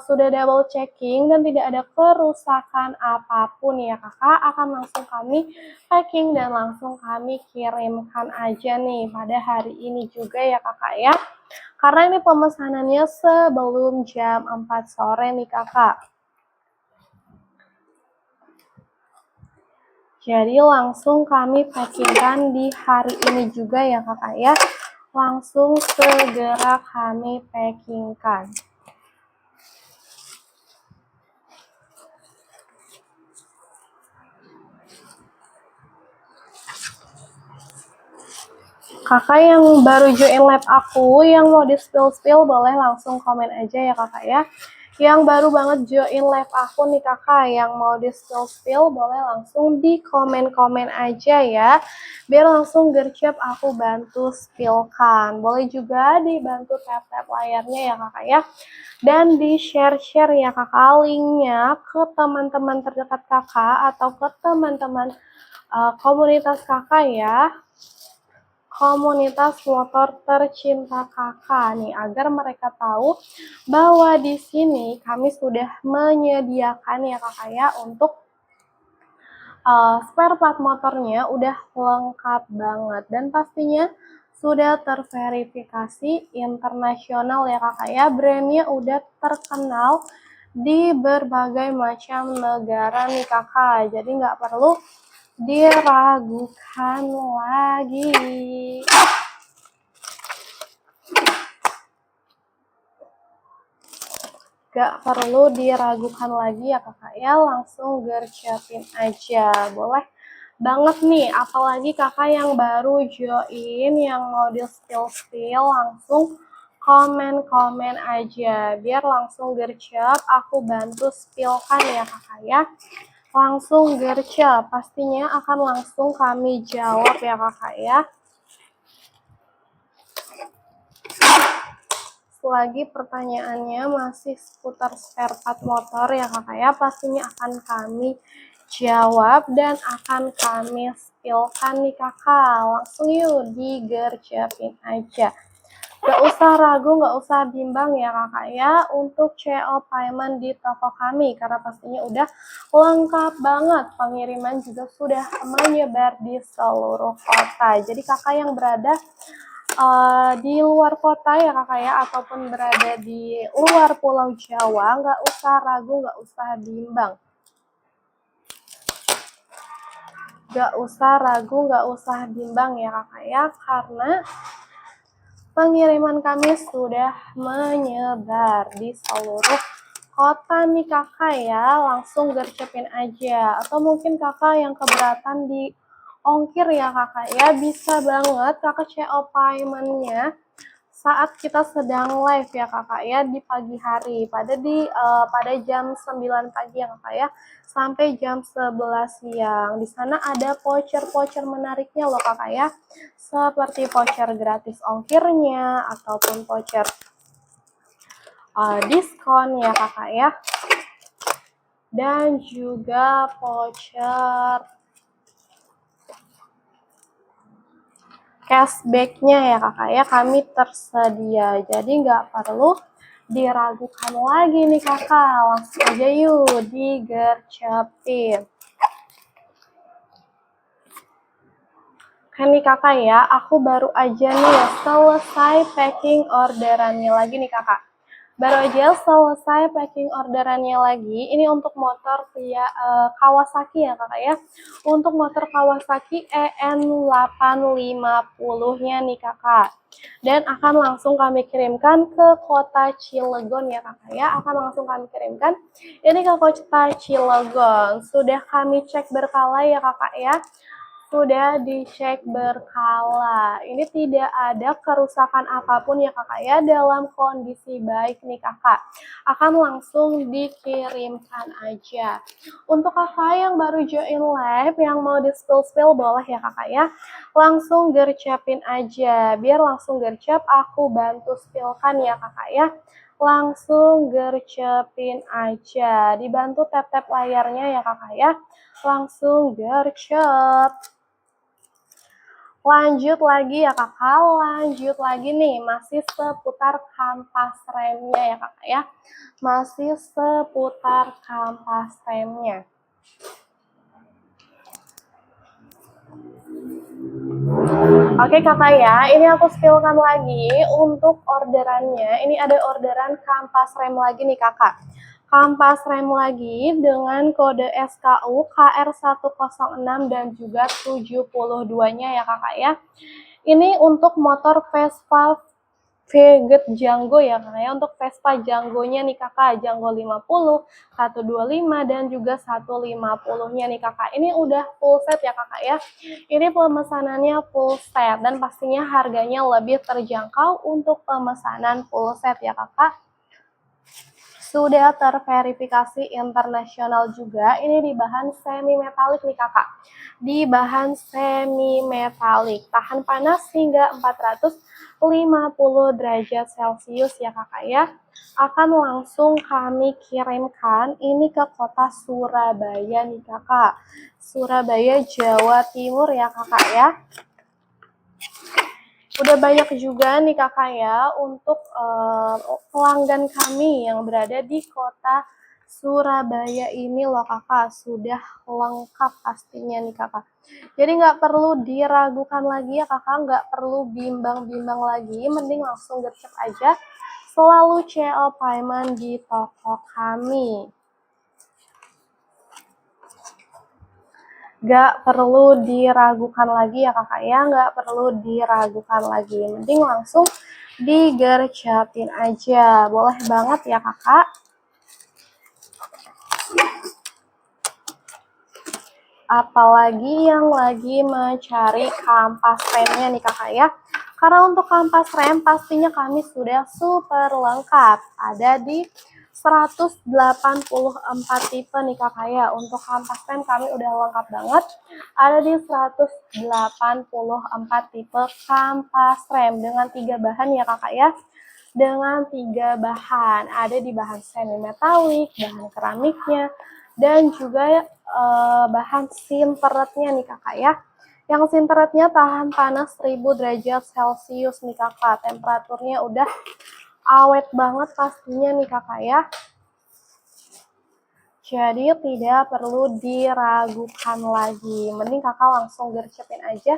Sudah double checking dan tidak ada kerusakan apapun ya kakak. Akan langsung kami packing dan langsung kami kirimkan aja nih pada hari ini juga ya kakak ya. Karena ini pemesanannya sebelum jam 4 sore nih kakak. Jadi langsung kami packingkan di hari ini juga ya kakak ya. Langsung segera kami packingkan. Kakak yang baru join lab aku, yang mau di spill boleh langsung komen aja ya kakak ya. Yang baru banget join live aku nih kakak, yang mau di spill boleh langsung di komen-komen aja ya. Biar langsung gercep aku bantu spillkan. Boleh juga dibantu tap-tap layarnya ya kakak ya. Dan di share-share ya kakak linknya ke teman-teman terdekat kakak atau ke teman-teman komunitas kakak ya. Komunitas motor tercinta kakak nih, agar mereka tahu bahwa di sini kami sudah menyediakan ya kakak ya untuk spare part motornya udah lengkap banget dan pastinya sudah terverifikasi internasional ya kakak ya. Brandnya udah terkenal di berbagai macam negara nih kakak, jadi nggak perlu diragukan lagi. Gak perlu diragukan lagi ya kakak ya, langsung gercepin aja. Boleh banget nih, apalagi kakak yang baru join, yang mau di spill langsung komen-komen aja. Biar langsung gercep, aku bantu spillkan ya kakak ya. Langsung gercep, pastinya akan langsung kami jawab ya kakak ya. Selagi pertanyaannya masih seputar spare part motor ya kakak ya, pastinya akan kami jawab dan akan kami spillkan nih kakak. Langsung yuk digercepin aja. Gak usah ragu, gak usah bimbang ya kakak ya untuk CO payment di toko kami, karena pastinya udah lengkap banget. Pengiriman juga sudah menyebar di seluruh kota. Jadi kakak yang berada di luar kota ya kakak ya, ataupun berada di luar Pulau Jawa, nggak usah ragu, nggak usah bimbang. Nggak usah ragu, nggak usah bimbang ya kakak ya, karena pengiriman kami sudah menyebar di seluruh kota nih kakak ya. Langsung gercepin aja. Atau mungkin kakak yang keberatan di ongkir ya kakak ya, bisa banget kakak CO payment-nya saat kita sedang live ya kakak ya, di pagi hari pada jam 9 pagi ya kakak ya, sampai jam 11 siang. Di sana ada voucher-voucher menariknya loh kakak ya, seperti voucher gratis ongkirnya ataupun voucher diskon ya kakak ya, dan juga voucher cashback-nya ya kakak ya, kami tersedia. Jadi nggak perlu diragukan lagi nih kakak, langsung aja yuk digercepin. Oke nih kakak ya, aku baru aja nih selesai packing orderannya lagi nih kakak. Baru aja selesai packing orderannya lagi. Ini untuk motor via Kawasaki ya kakak ya. Untuk motor Kawasaki EN850-nya nih kakak. Dan akan langsung kami kirimkan ke kota Cilegon ya kakak ya. Akan langsung kami kirimkan ini ke kota Cilegon. Sudah kami cek berkala ya kakak ya. Sudah dicek berkala. Ini tidak ada kerusakan apapun ya kakak ya, dalam kondisi baik nih kakak. Akan langsung dikirimkan aja. Untuk kakak yang baru join live, yang mau di spill boleh ya kakak ya. Langsung gercepin aja. Biar langsung gercep, aku bantu spillkan ya kakak ya. Langsung gercepin aja. Dibantu tap-tap layarnya ya kakak ya. Langsung gercep. Lanjut lagi ya kakak, lanjut lagi nih, masih seputar kampas remnya ya kakak ya. Masih seputar kampas remnya. Oke kakak ya, ini aku spillkan lagi untuk orderannya. Ini ada orderan kampas rem lagi nih kakak. Kampas rem lagi dengan kode SKU KR106 dan juga 72-nya ya kakak ya. Ini untuk motor Vespa Veget Django ya kakak ya. Untuk Vespa Django-nya nih kakak, Django 50, 125 dan juga 150-nya nih kakak. Ini udah full set ya kakak ya. Ini pemesanannya full set dan pastinya harganya lebih terjangkau untuk pemesanan full set ya kakak. Sudah terverifikasi internasional juga. Ini di bahan semi metalik nih kakak. Di bahan semi metalik, tahan panas hingga 450 derajat Celcius ya kakak ya. Akan langsung kami kirimkan ini ke kota Surabaya nih kakak. Surabaya, Jawa Timur ya kakak ya. Udah banyak juga nih kakak ya untuk pelanggan kami yang berada di kota Surabaya ini loh kakak, sudah lengkap pastinya nih kakak. Jadi nggak perlu diragukan lagi ya kakak, nggak perlu bimbang-bimbang lagi, mending langsung gercep aja. Selalu CO payment di toko kami. Gak perlu diragukan lagi ya kakak ya, gak perlu diragukan lagi, mending langsung digercapin aja, boleh banget ya kakak. Apalagi yang lagi mencari kampas remnya nih kakak ya, karena untuk kampas rem pastinya kami sudah super lengkap, ada di 184 tipe nih kakak ya. Untuk kampas rem kami udah lengkap banget, ada di 184 tipe kampas rem dengan 3 bahan ya kakak ya. Dengan 3 bahan, ada di bahan semi metalik, bahan keramiknya, dan juga bahan sinteretnya nih kakak ya. Yang sinteretnya tahan panas 1000 derajat Celcius nih kakak, temperaturnya udah awet banget pastinya nih kakak ya. Jadi tidak perlu diragukan lagi, mending kakak langsung gercepin aja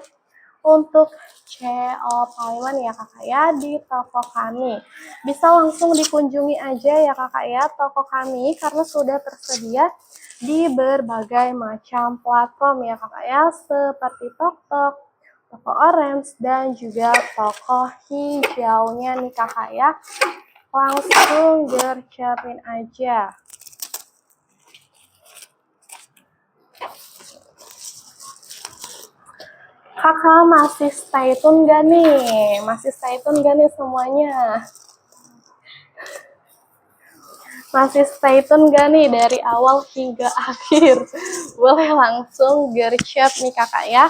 untuk CO payment ya kakak ya di toko kami. Bisa langsung dikunjungi aja ya kakak ya toko kami, karena sudah tersedia di berbagai macam platform ya kakak ya, seperti TokTok, toko orange, dan juga toko hijaunya nih kakak ya. Langsung gercepin aja. Kakak masih stay tune gak nih? Masih stay tune gak nih semuanya? Masih stay tune gak nih dari awal hingga akhir? Boleh langsung gercep nih kakak ya.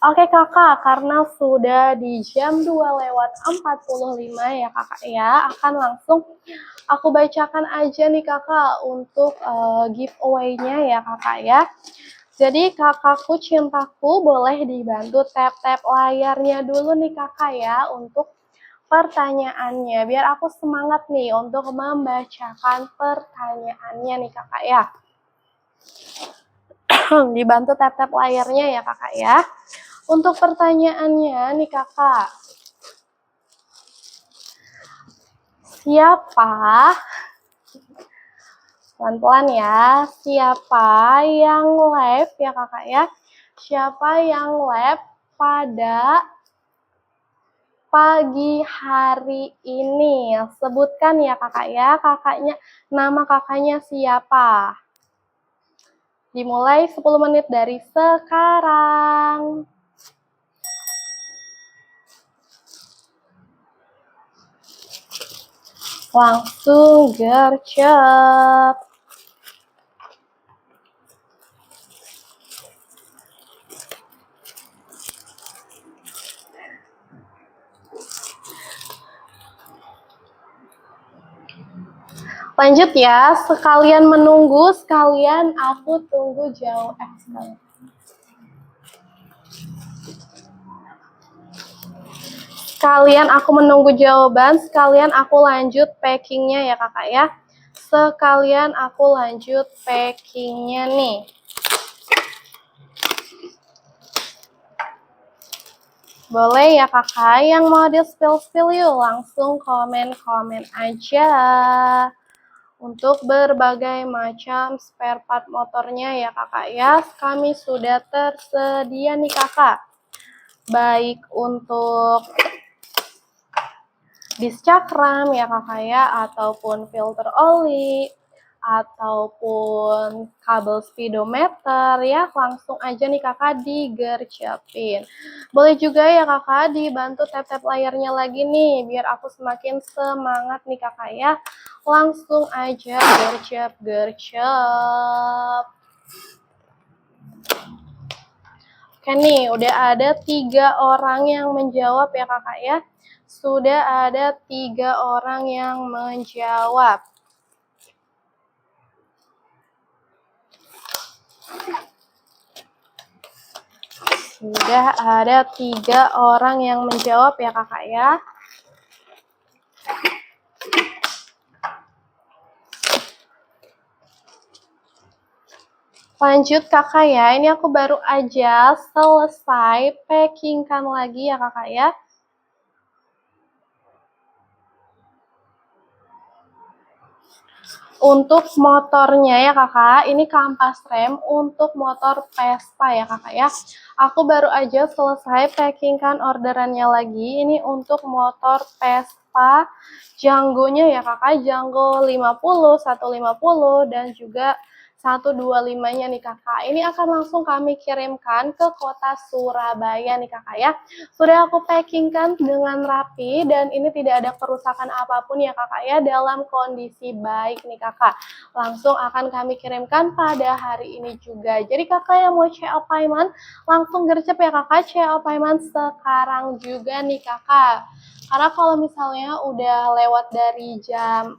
Oke kakak, karena sudah di jam 2:45 ya kakak ya, akan langsung aku bacakan aja nih kakak untuk giveaway-nya ya kakak ya. Jadi kakakku cintaku boleh dibantu tap-tap layarnya dulu nih kakak ya untuk pertanyaannya. Biar aku semangat nih untuk membacakan pertanyaannya nih kakak ya. Dibantu tap-tap layarnya ya kakak ya. Untuk pertanyaannya nih kakak. Siapa, pelan-pelan ya, siapa yang live ya kakak ya, siapa yang live pada pagi hari ini? Sebutkan ya kakak ya, kakaknya, nama kakaknya siapa? Dimulai 10 menit dari sekarang. Langsung gercep. Lanjut ya, sekalian menunggu, sekalian aku tunggu jauh. Sekalian aku menunggu jawaban, sekalian aku lanjut packingnya ya kakak ya. Sekalian aku lanjut packingnya nih. Boleh ya kakak, yang mau di spill yuk, langsung komen-komen aja. Untuk berbagai macam spare part motornya ya kakak ya, kami sudah tersedia nih kakak. Baik untuk disk cakram ya kakak ya, ataupun filter oli, ataupun kabel speedometer ya, langsung aja nih kakak digercepin. Boleh juga ya kakak dibantu tap-tap layarnya lagi nih, biar aku semakin semangat nih kakak ya. Langsung aja gercep-gercep. Oke nih, udah ada 3 orang yang menjawab ya kakak ya. Sudah ada 3 orang yang menjawab. Sudah ada 3 orang yang menjawab ya kakak ya. Lanjut kakak ya, ini aku baru aja selesai packingkan lagi ya kakak ya. Untuk motornya ya kakak, ini kampas rem untuk motor Vespa ya kakak ya. Aku baru aja selesai packingkan orderannya lagi, ini untuk motor Vespa Django-nya ya kakak, Django 50, 150 dan juga 125-nya nih kakak. Ini akan langsung kami kirimkan ke kota Surabaya nih kakak ya. Sudah aku packingkan dengan rapi dan ini tidak ada kerusakan apapun ya kakak ya, dalam kondisi baik nih kakak. Langsung akan kami kirimkan pada hari ini juga. Jadi kakak yang mau CL payment langsung gercep ya kakak, CL payment sekarang juga nih kakak. Karena kalau misalnya udah lewat dari jam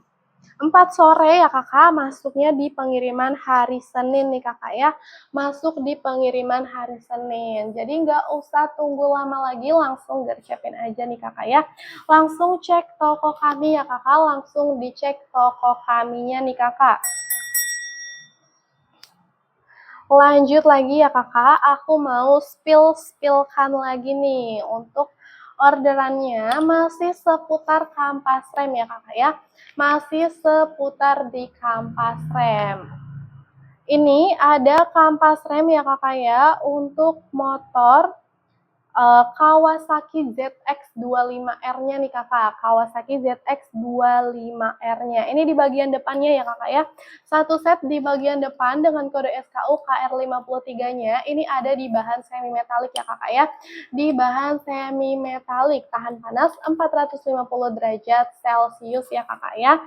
4 sore ya kakak, masuknya di pengiriman hari Senin nih kakak ya, masuk di pengiriman hari Senin. Jadi nggak usah tunggu lama lagi, langsung gercepin aja nih kakak ya. Langsung cek toko kami ya kakak, langsung dicek toko kaminya nih kakak. Lanjut lagi ya kakak, aku mau spill-spillkan lagi nih untuk orderannya masih seputar kampas rem ya kakak ya, masih seputar di kampas rem. Ini ada kampas rem ya kakak ya untuk motor Kawasaki ZX25R-nya nih kakak, Kawasaki ZX25R-nya. Ini di bagian depannya ya kakak ya. Satu set di bagian depan dengan kode SKU KR53-nya. Ini ada di bahan semi metalik ya kakak ya. Di bahan semi metalik, tahan panas 450 derajat Celcius ya kakak ya.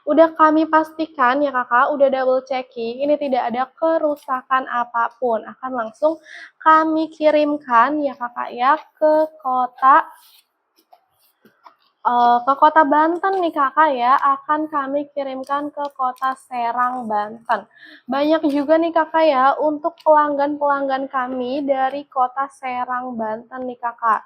Udah kami pastikan ya kakak, udah double checking, ini tidak ada kerusakan apapun. Akan langsung kami kirimkan ya kakak ya ke kota Banten nih kakak ya, akan kami kirimkan ke kota Serang, Banten. Banyak juga nih kakak ya untuk pelanggan-pelanggan kami dari kota Serang, Banten nih kakak.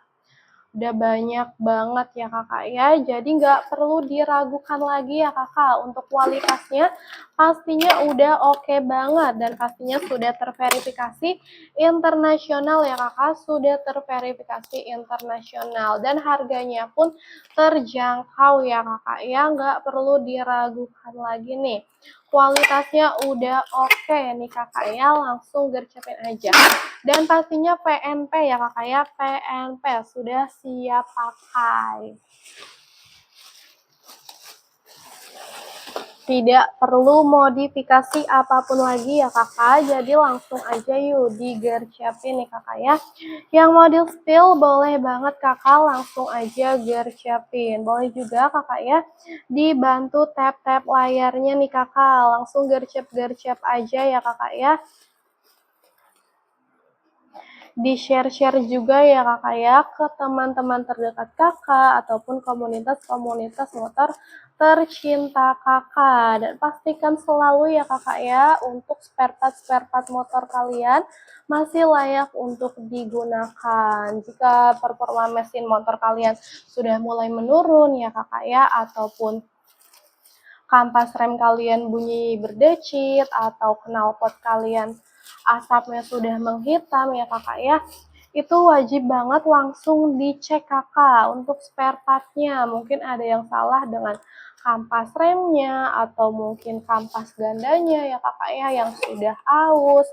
Udah banyak banget ya kakak ya, jadi nggak perlu diragukan lagi ya kakak, untuk kualitasnya pastinya udah oke banget dan pastinya sudah terverifikasi internasional ya kakak, sudah terverifikasi internasional dan harganya pun terjangkau ya kakak ya, nggak perlu diragukan lagi nih. Kualitasnya udah oke nih kakak ya, langsung gercepin aja. Dan pastinya PNP ya kakak ya, PNP sudah siap pakai. Tidak perlu modifikasi apapun lagi ya kakak, jadi langsung aja yuk digercepin nih kakak ya. Yang model spill boleh banget kakak langsung aja gercepin. Boleh juga kakak ya dibantu tap-tap layarnya nih kakak, langsung gercep-gercep aja ya kakak ya. Di-share-share juga ya kakak ya ke teman-teman terdekat kakak ataupun komunitas-komunitas motor tercinta kakak, dan pastikan selalu ya kakak ya untuk spare part motor kalian masih layak untuk digunakan. Jika performa mesin motor kalian sudah mulai menurun ya kakak ya, ataupun kampas rem kalian bunyi berdecit atau knalpot kalian asapnya sudah menghitam ya kakak ya, itu wajib banget langsung dicek kakak untuk spare partnya. Mungkin ada yang salah dengan kampas remnya atau mungkin kampas gandanya ya kakak ya yang sudah aus,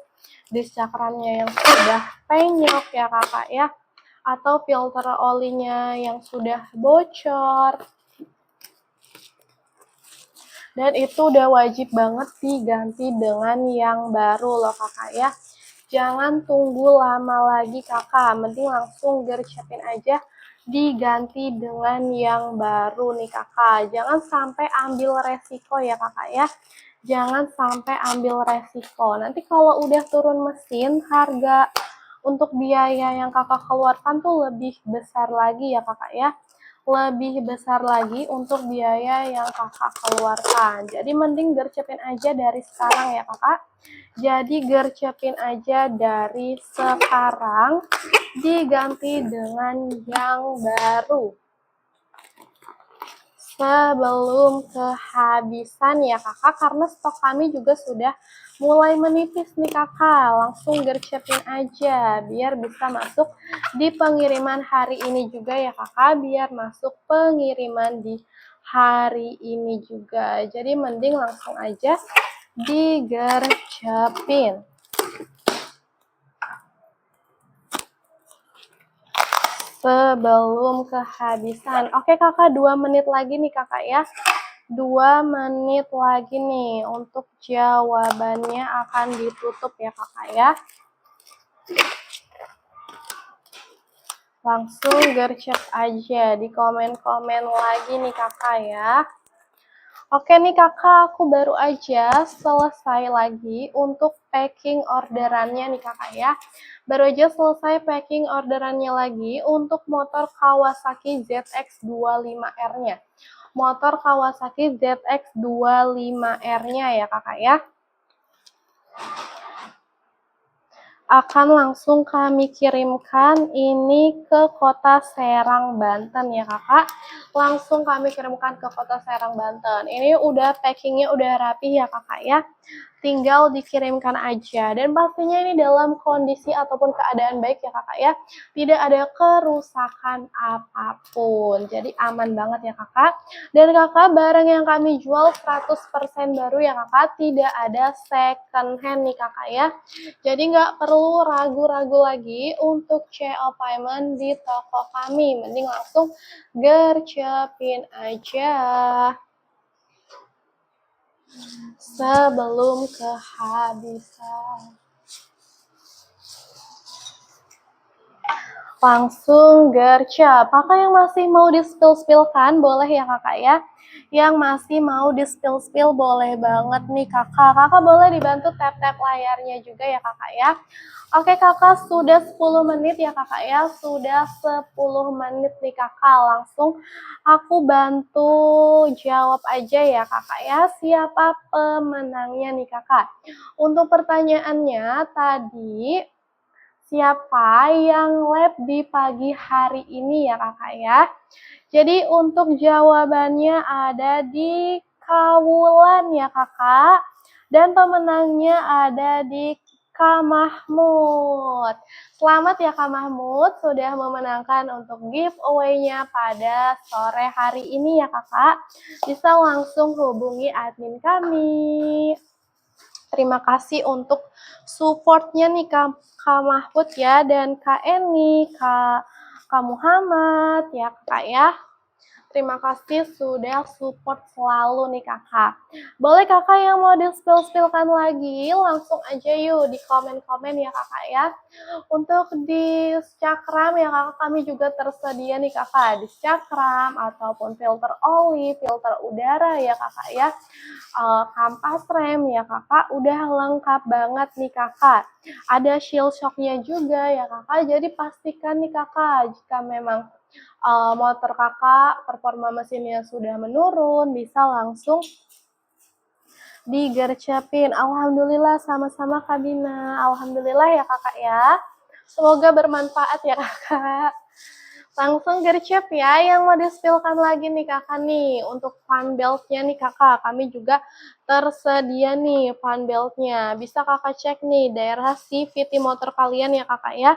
disk cakramnya yang sudah penyok ya kakak ya, atau filter olinya yang sudah bocor. Dan itu udah wajib banget diganti dengan yang baru loh kakak ya. Jangan tunggu lama lagi kakak, mending langsung gercepin aja diganti dengan yang baru nih kakak. Jangan sampai ambil resiko ya kakak ya. Jangan sampai ambil resiko. Nanti kalau udah turun mesin, harga untuk biaya yang kakak keluarkan tuh lebih besar lagi ya kakak ya. Lebih besar lagi untuk biaya yang kakak keluarkan. Jadi mending gercepin aja dari sekarang ya kakak. Jadi gercepin aja dari sekarang, diganti dengan yang baru sebelum kehabisan ya kakak, karena stok kami juga sudah mulai menipis nih kakak. Langsung gercepin aja biar bisa masuk di pengiriman hari ini juga ya kakak, biar masuk pengiriman di hari ini juga. Jadi mending langsung aja digercepin sebelum kehabisan. Oke kakak, 2 menit lagi nih kakak ya. 2 menit lagi nih untuk jawabannya akan ditutup ya kakak ya. Langsung gercep aja di komen-komen lagi nih kakak ya. Oke nih kakak, aku baru aja selesai lagi untuk packing orderannya nih kakak ya. Baru aja selesai packing orderannya lagi untuk motor Kawasaki ZX25R-nya. Motor Kawasaki ZX25R-nya ya kakak ya. Akan langsung kami kirimkan ini ke kota Serang, Banten ya kakak. Langsung kami kirimkan ke kota Serang, Banten. Ini udah packingnya udah rapi ya kakak ya. Tinggal dikirimkan aja. Dan pastinya ini dalam kondisi ataupun keadaan baik ya kakak ya. Tidak ada kerusakan apapun. Jadi aman banget ya kakak. Dan kakak, barang yang kami jual 100% baru ya kakak. Tidak ada second hand nih kakak ya. Jadi nggak perlu ragu-ragu lagi untuk CO payment di toko kami. Mending langsung gercepin aja sebelum kehabisan. Langsung gercep. Kakak yang masih mau di-spill-spillkan boleh ya kakak ya. Yang masih mau di-spill-spill boleh banget nih kakak. Kakak boleh dibantu tap-tap layarnya juga ya kakak ya. Oke kakak, sudah 10 menit ya kakak ya. Sudah 10 menit nih kakak. Langsung aku bantu jawab aja ya kakak ya. Siapa pemenangnya nih kakak? Untuk pertanyaannya tadi, siapa yang lab di pagi hari ini ya kakak ya. Jadi untuk jawabannya ada di Kawulan ya kakak. Dan pemenangnya ada di Kak Mahmud. Selamat ya Kak Mahmud, sudah memenangkan untuk giveaway-nya pada sore hari ini ya kakak. Bisa langsung hubungi admin kami. Terima kasih untuk support-nya nih Kak Mahfud ya, dan Kak Eni, Kak Muhammad ya kakak ya. Terima kasih sudah support selalu nih kakak. Boleh kakak yang mau di-spill-spillkan lagi, langsung aja yuk di komen-komen ya kakak ya. Untuk di Cakram ya kakak, kami juga tersedia nih kakak di Cakram ataupun filter oli, filter udara ya kakak ya. Kampas rem ya kakak, udah lengkap banget nih kakak. Ada shield shocknya juga ya kakak, jadi pastikan nih kakak jika memang motor kakak performa mesinnya sudah menurun, bisa langsung digercepin. Alhamdulillah, sama-sama Kak Bina. Alhamdulillah ya kakak ya. Semoga bermanfaat ya kakak. Langsung gercep ya, yang mau di-spillkan lagi nih kakak nih. Untuk fan belt-nya nih kakak, kami juga tersedia nih fan belt-nya. Bisa kakak cek nih daerah CVT motor kalian ya kakak ya.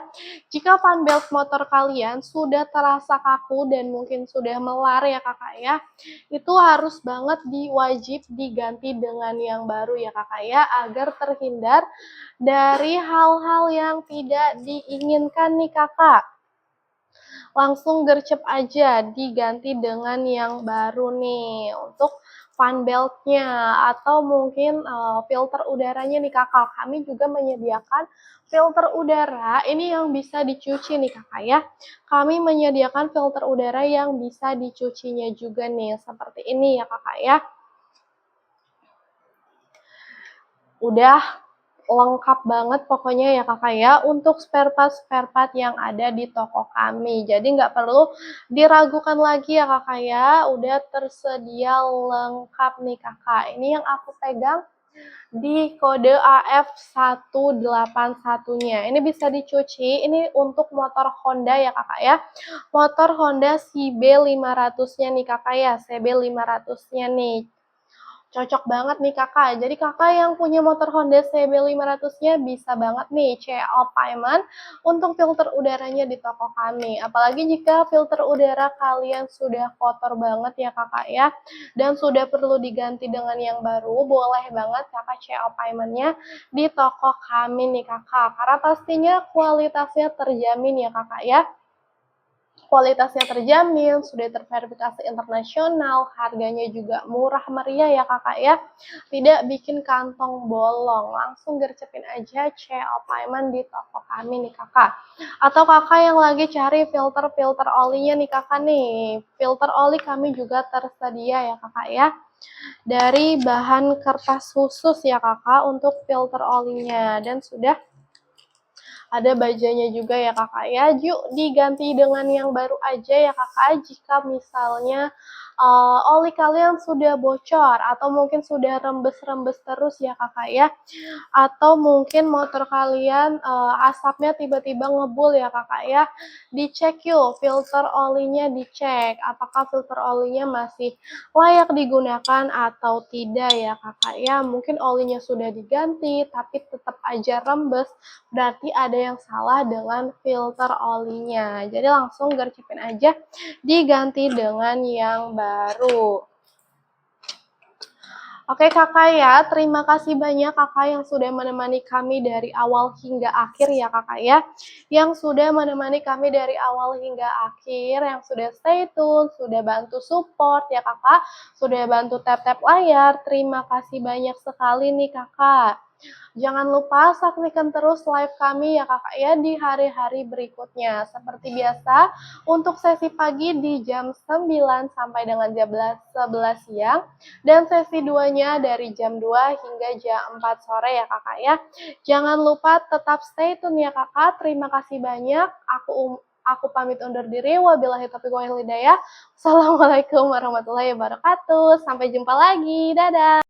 Jika fan belt motor kalian sudah terasa kaku dan mungkin sudah melar ya kakak ya, itu harus banget wajib diganti dengan yang baru ya kakak ya, agar terhindar dari hal-hal yang tidak diinginkan nih kakak. Langsung gercep aja diganti dengan yang baru nih. Untuk fan belt-nya atau mungkin filter udaranya nih Kakak. Kami juga menyediakan filter udara ini yang bisa dicuci nih Kakak ya. Kami menyediakan filter udara yang bisa dicucinya juga nih, seperti ini ya Kakak ya. Udah lengkap banget pokoknya ya Kakak ya untuk spare part yang ada di toko kami. Jadi nggak perlu diragukan lagi ya Kakak ya, udah tersedia lengkap nih Kakak. Ini yang aku pegang di kode AF181-nya. Ini bisa dicuci, ini untuk motor Honda ya Kakak ya. Motor Honda CB500-nya nih Kakak ya, CB500-nya nih. Cocok banget nih Kakak. Jadi Kakak yang punya motor Honda CB500-nya bisa banget nih CL Payment untuk filter udaranya di toko kami. Apalagi jika filter udara kalian sudah kotor banget ya Kakak ya, dan sudah perlu diganti dengan yang baru, boleh banget Kakak CL Payment-nya di toko kami nih Kakak. Karena pastinya kualitasnya terjamin ya Kakak ya. Kualitasnya terjamin, sudah terverifikasi internasional, harganya juga murah meriah ya Kakak ya. Tidak bikin kantong bolong, langsung gercepin aja CL Payment di toko kami nih Kakak. Atau Kakak yang lagi cari filter olinya nih Kakak nih. Filter oli kami juga tersedia ya Kakak ya. Dari bahan kertas khusus ya Kakak untuk filter olinya, dan sudah ada bajanya juga ya Kakak ya. Yuk diganti dengan yang baru aja ya Kakak, jika misalnya oli kalian sudah bocor atau mungkin sudah rembes-rembes terus ya Kakak ya. Atau mungkin motor kalian asapnya tiba-tiba ngebul ya Kakak ya. Dicek yuk filter olinya, dicek apakah filter olinya masih layak digunakan atau tidak ya Kakak ya. Mungkin olinya sudah diganti tapi tetap aja rembes, berarti ada yang salah dengan filter olinya. Jadi langsung gercepin aja diganti dengan yang baru. Oke Kakak ya, terima kasih banyak Kakak yang sudah menemani kami dari awal hingga akhir ya Kakak ya. Yang sudah menemani kami dari awal hingga akhir, yang sudah stay tune, sudah bantu support ya Kakak, sudah bantu tap-tap layar. Terima kasih banyak sekali nih Kakak. Jangan lupa saksikan terus live kami ya Kakak ya di hari-hari berikutnya. Seperti biasa, untuk sesi pagi di jam 9 sampai dengan jam 11 siang, dan sesi 2-nya dari jam 2 hingga jam 4 sore ya Kakak ya. Jangan lupa tetap stay tune ya Kakak. Terima kasih banyak. Aku pamit undur diri. Wabillahi taufiq wal hidayah. Assalamualaikum warahmatullahi wabarakatuh. Sampai jumpa lagi. Dadah.